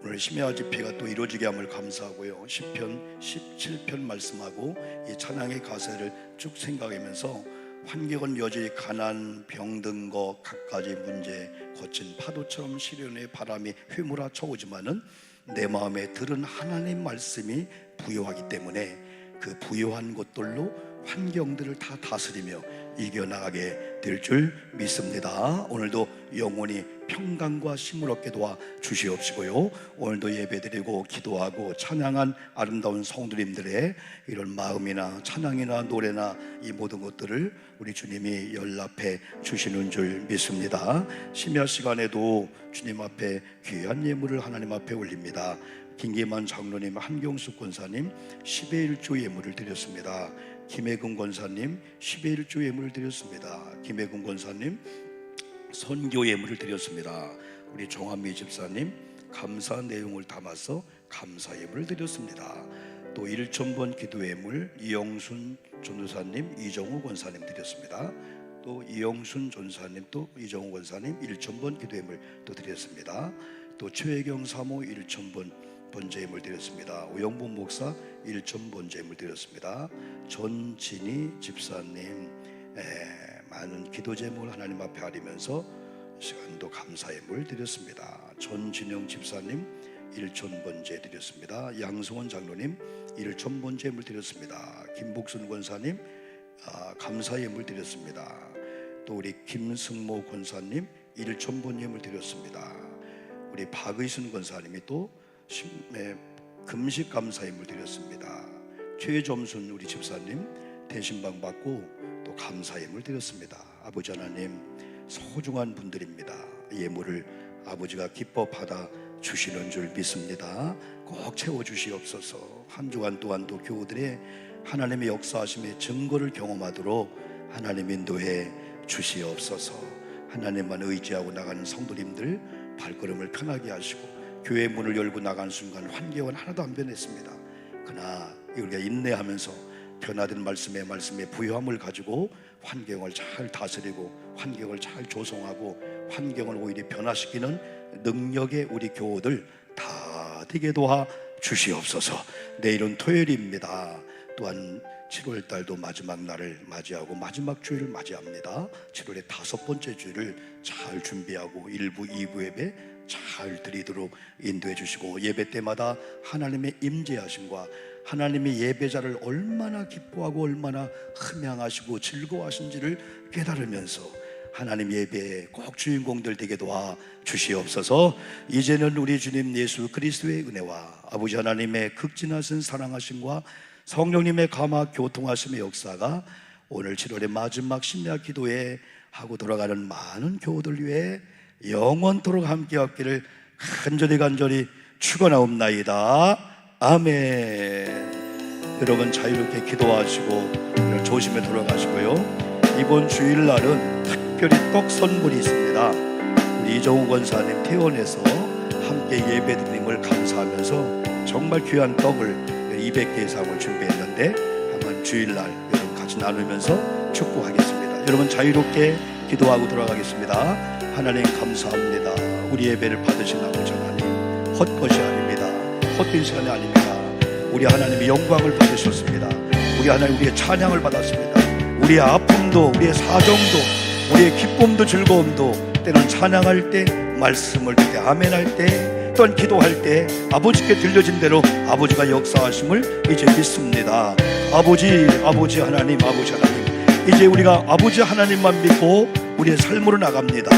Speaker 1: 오늘 심야 집회가 또 이루어지게 함을 감사하고요. 시편 17편 말씀하고 이 찬양의 가사를 쭉 생각하면서 환경은 여전히 가난, 병든 것, 갖가지 문제, 거친 파도처럼 시련의 바람이 휘몰아쳐 오지만은 내 마음에 들은 하나님 말씀이 부요하기 때문에 그 부요한 것들로 환경들을 다 다스리며 이겨나가게 될 줄 믿습니다. 오늘도 영원히 평강과 힘을 얻게 도와 주시옵시고요. 오늘도 예배드리고 기도하고 찬양한 아름다운 성도님들의 이런 마음이나 찬양이나 노래나 이 모든 것들을 우리 주님이 연락해 주시는 줄 믿습니다. 심야 시간에도 주님 앞에 귀한 예물을 하나님 앞에 올립니다. 김기만 장로님, 한경숙 권사님 10의 1조 예물을 드렸습니다. 김혜근 권사님 10의 1조 예물을 드렸습니다. 김혜근 권사님 선교 예물을 드렸습니다. 우리 정한미 집사님 감사 내용을 담아서 감사 예물을 드렸습니다. 또 1,000번 기도 예물 이영순 전도사님, 이정우 권사님 드렸습니다. 또 이영순 전사님, 또 이정우 권사님 1,000번 기도 예물 또 드렸습니다. 또 최혜경 사모 1,000번 번제예물 드렸습니다. 오영본 목사 1,000 번제예물 드렸습니다. 전진희 집사님 많은 기도 제물 하나님 앞에 아리면서 시간도 감사예물 드렸습니다. 전진영 집사님 1,000 번제 드렸습니다. 양성원 장로님 1,000 번제예물 드렸습니다. 김복순 권사님 감사예물 드렸습니다. 또 우리 김승모 권사님 1,000 번제예물 드렸습니다. 우리 박의순 권사님이 또 금식 감사예물 드렸습니다. 최점순 우리 집사님 대신방 받고 또 감사예물 드렸습니다. 아버지 하나님, 소중한 분들입니다. 예물을 아버지가 기뻐 받아 주시는 줄 믿습니다. 꼭 채워주시옵소서. 한 주간 또한 또 교우들의 하나님의 역사하심의 증거를 경험하도록 하나님 인도해 주시옵소서. 하나님만 의지하고 나가는 성도님들 발걸음을 편하게 하시고, 교회 문을 열고 나가는 순간 환경은 하나도 안 변했습니다. 그러나 우리가 인내하면서 변화된 말씀에 부요함을 가지고 환경을 잘 다스리고 환경을 잘 조성하고 환경을 오히려 변화시키는 능력의 우리 교우들 다 되게 도와 주시옵소서. 내일은 토요일입니다. 또한 7월 달도 마지막 날을 맞이하고 마지막 주일을 맞이합니다. 7월의 5번째 주일을 잘 준비하고 1부, 2부 예배 잘 드리도록 인도해 주시고, 예배 때마다 하나님의 임재하심과 하나님의 예배자를 얼마나 기뻐하고 얼마나 흠양하시고 즐거워하신지를 깨달으면서 하나님 예배에 꼭 주인공들 되게 도와 주시옵소서. 이제는 우리 주님 예수 그리스도의 은혜와 아버지 하나님의 극진하신 사랑하심과 성령님의 감화 교통하심의 역사가 오늘 7월의 마지막 심야 기도에 하고 돌아가는 많은 교우들 위해 영원토록 함께하기를 간절히 축원하옵나이다. 아멘. 여러분 자유롭게 기도하시고 조심히 돌아가시고요. 이번 주일날은 특별히 떡 선물이 있습니다. 우리 이정우 권사님 퇴원해서 함께 예배드림을 감사하면서 정말 귀한 떡을 200개 이상을 준비했는데 한번 주일날 여러분 같이 나누면서 축복하겠습니다. 여러분 자유롭게 기도하고 돌아가겠습니다. 하나님 감사합니다. 우리 예배를 받으신 아버지 하나님, 헛것이 아닙니다. 헛된 시간이 아닙니다. 우리 하나님의 영광을 받으셨습니다. 우리 하나님 우리의 찬양을 받았습니다. 우리의 아픔도 우리의 사정도 우리의 기쁨도 즐거움도 때는 찬양할 때, 말씀을 듣게 아멘할 때, 또한 기도할 때 아버지께 들려진 대로 아버지가 역사하심을 이제 믿습니다. 아버지 하나님, 이제 우리가 아버지 하나님만 믿고 우리의 삶으로 나갑니다.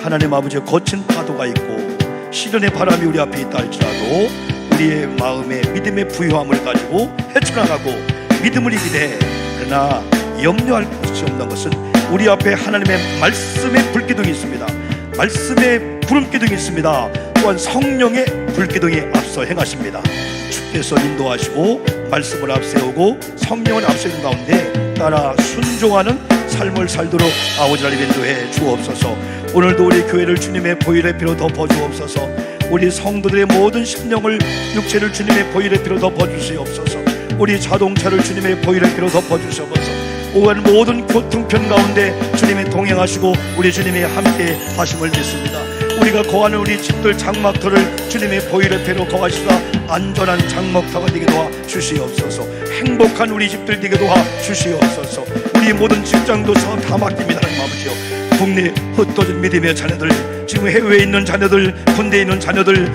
Speaker 1: 하나님 아버지의 거친 파도가 있고 시련의 바람이 우리 앞에 있다 할지라도 우리의 마음에 믿음의 부요함을 가지고 헤쳐나가고 믿음을 이기되, 그러나 염려할 것이 없는 것은 우리 앞에 하나님의 말씀의 불기둥이 있습니다. 말씀의 구름기둥이 있습니다. 또한 성령의 불기둥이 앞서 행하십니다. 주께서 인도하시고 말씀을 앞세우고 성령을 앞세우는 가운데 따라 순종하는 삶을 살도록 아버지 하나님 인도해 주옵소서. 오늘도 우리 교회를 주님의 보혈의 피로 덮어 주옵소서. 우리 성도들의 모든 심령을, 육체를 주님의 보혈의 피로 덮어 주시옵소서. 우리 자동차를 주님의 보혈의 피로 덮어 주시옵소서. 오간 모든 교통편 가운데 주님이 동행하시고 우리 주님이 함께 하심을 믿습니다. 우리가 거하는 우리 집들 장막터를 주님의 보혈의 피로 거하시다 안전한 장막터가 되게 도와 주시옵소서. 행복한 우리 집들 되게 도와 주시옵소서. 우리 모든 직장도 사업 다 맡깁니다. 하나님 아버지요, 국내 흩어진 믿음의 자녀들, 지금 해외에 있는 자녀들, 군대에 있는 자녀들,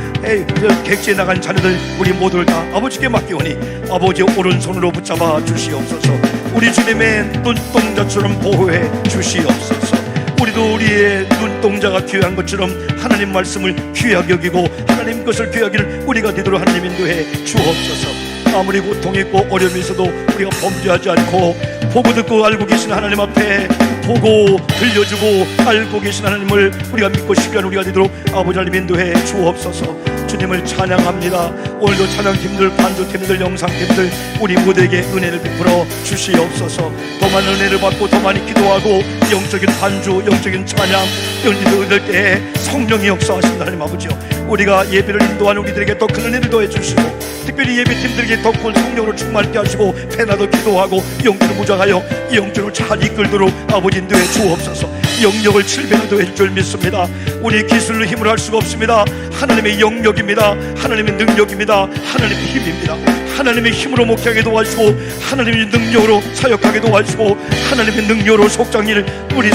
Speaker 1: 객지에 나간 자녀들, 우리 모두를 다 아버지께 맡기오니 아버지의 오른손으로 붙잡아 주시옵소서. 우리 주님의 눈동자처럼 보호해 주시옵소서. 우리도 우리의 눈동자가 귀한 것처럼 하나님 말씀을 귀하게 여기고 하나님 것을 귀하기를 우리가 되도록 하나님 인도해 주옵소서. 아무리 고통이 있고 어려움이 있어도 우리가 범죄하지 않고 보고 듣고 알고 계신 하나님 앞에 보고 들려주고 알고 계신 하나님을 우리가 믿고 신뢰하는 우리가 되도록 아버지 하나님 인도해 주옵소서. 주님을 찬양합니다. 오늘도 찬양팀들, 반주팀들, 영상팀들 우리 모두에게 은혜를 베풀어 주시옵소서. 더 많은 은혜를 받고 더 많이 기도하고 영적인 반주, 영적인 찬양, 은혜를 얻을 때에 성령이 역사하신다. 하나님 아버지요, 우리가 예배를 인도하는 우리들에게 더 큰 은혜를 더해 주시고 특별히 예배팀들에게 더 큰 성령으로 충만케 하시고 패나도 기도하고 영적으로 무장하여 영적으로 잘 이끌도록 아버지 인도해 주옵소서. 영역을 7배나 더해줄 줄 믿습니다. 우리 기술로 힘을 할 수가 없습니다. 하나님의 영역입니다. 하나님의 능력입니다. 하나님의 힘입니다. 하나님의 힘으로 목회하게 도와주시고 하나님의 능력으로 사역하게 도와주시고 하나님의 능력으로 속장일 우리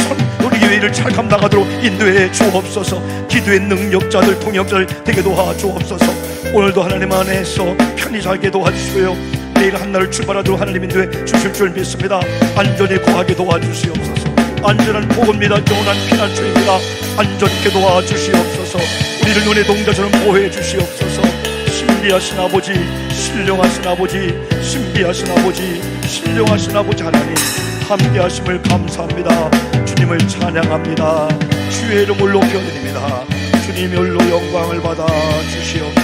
Speaker 1: 교회를 잘 감당하도록 인도해 주옵소서. 기도의 능력자들, 통역자들 되게 도와주옵소서. 오늘도 하나님 안에서 편히 살게 도와주시고요, 내일 한날을 출발하도록 하나님 인도해 주실 줄 믿습니다. 안전히 거하게 도와주시옵소서. 안전한 복음입니다. 영원한 피난처입니다. 안전케 도와주시옵소서. 우리를 눈의 동자처럼 보호해 주시옵소서. 신비하신 아버지, 신령하신 아버지, 신비하신 아버지, 신령하신 아버지 하나님 함께 하심을 감사합니다. 주님을 찬양합니다. 주의 이름을 높여드립니다. 주님 홀로 영광을 받아 주시옵소서.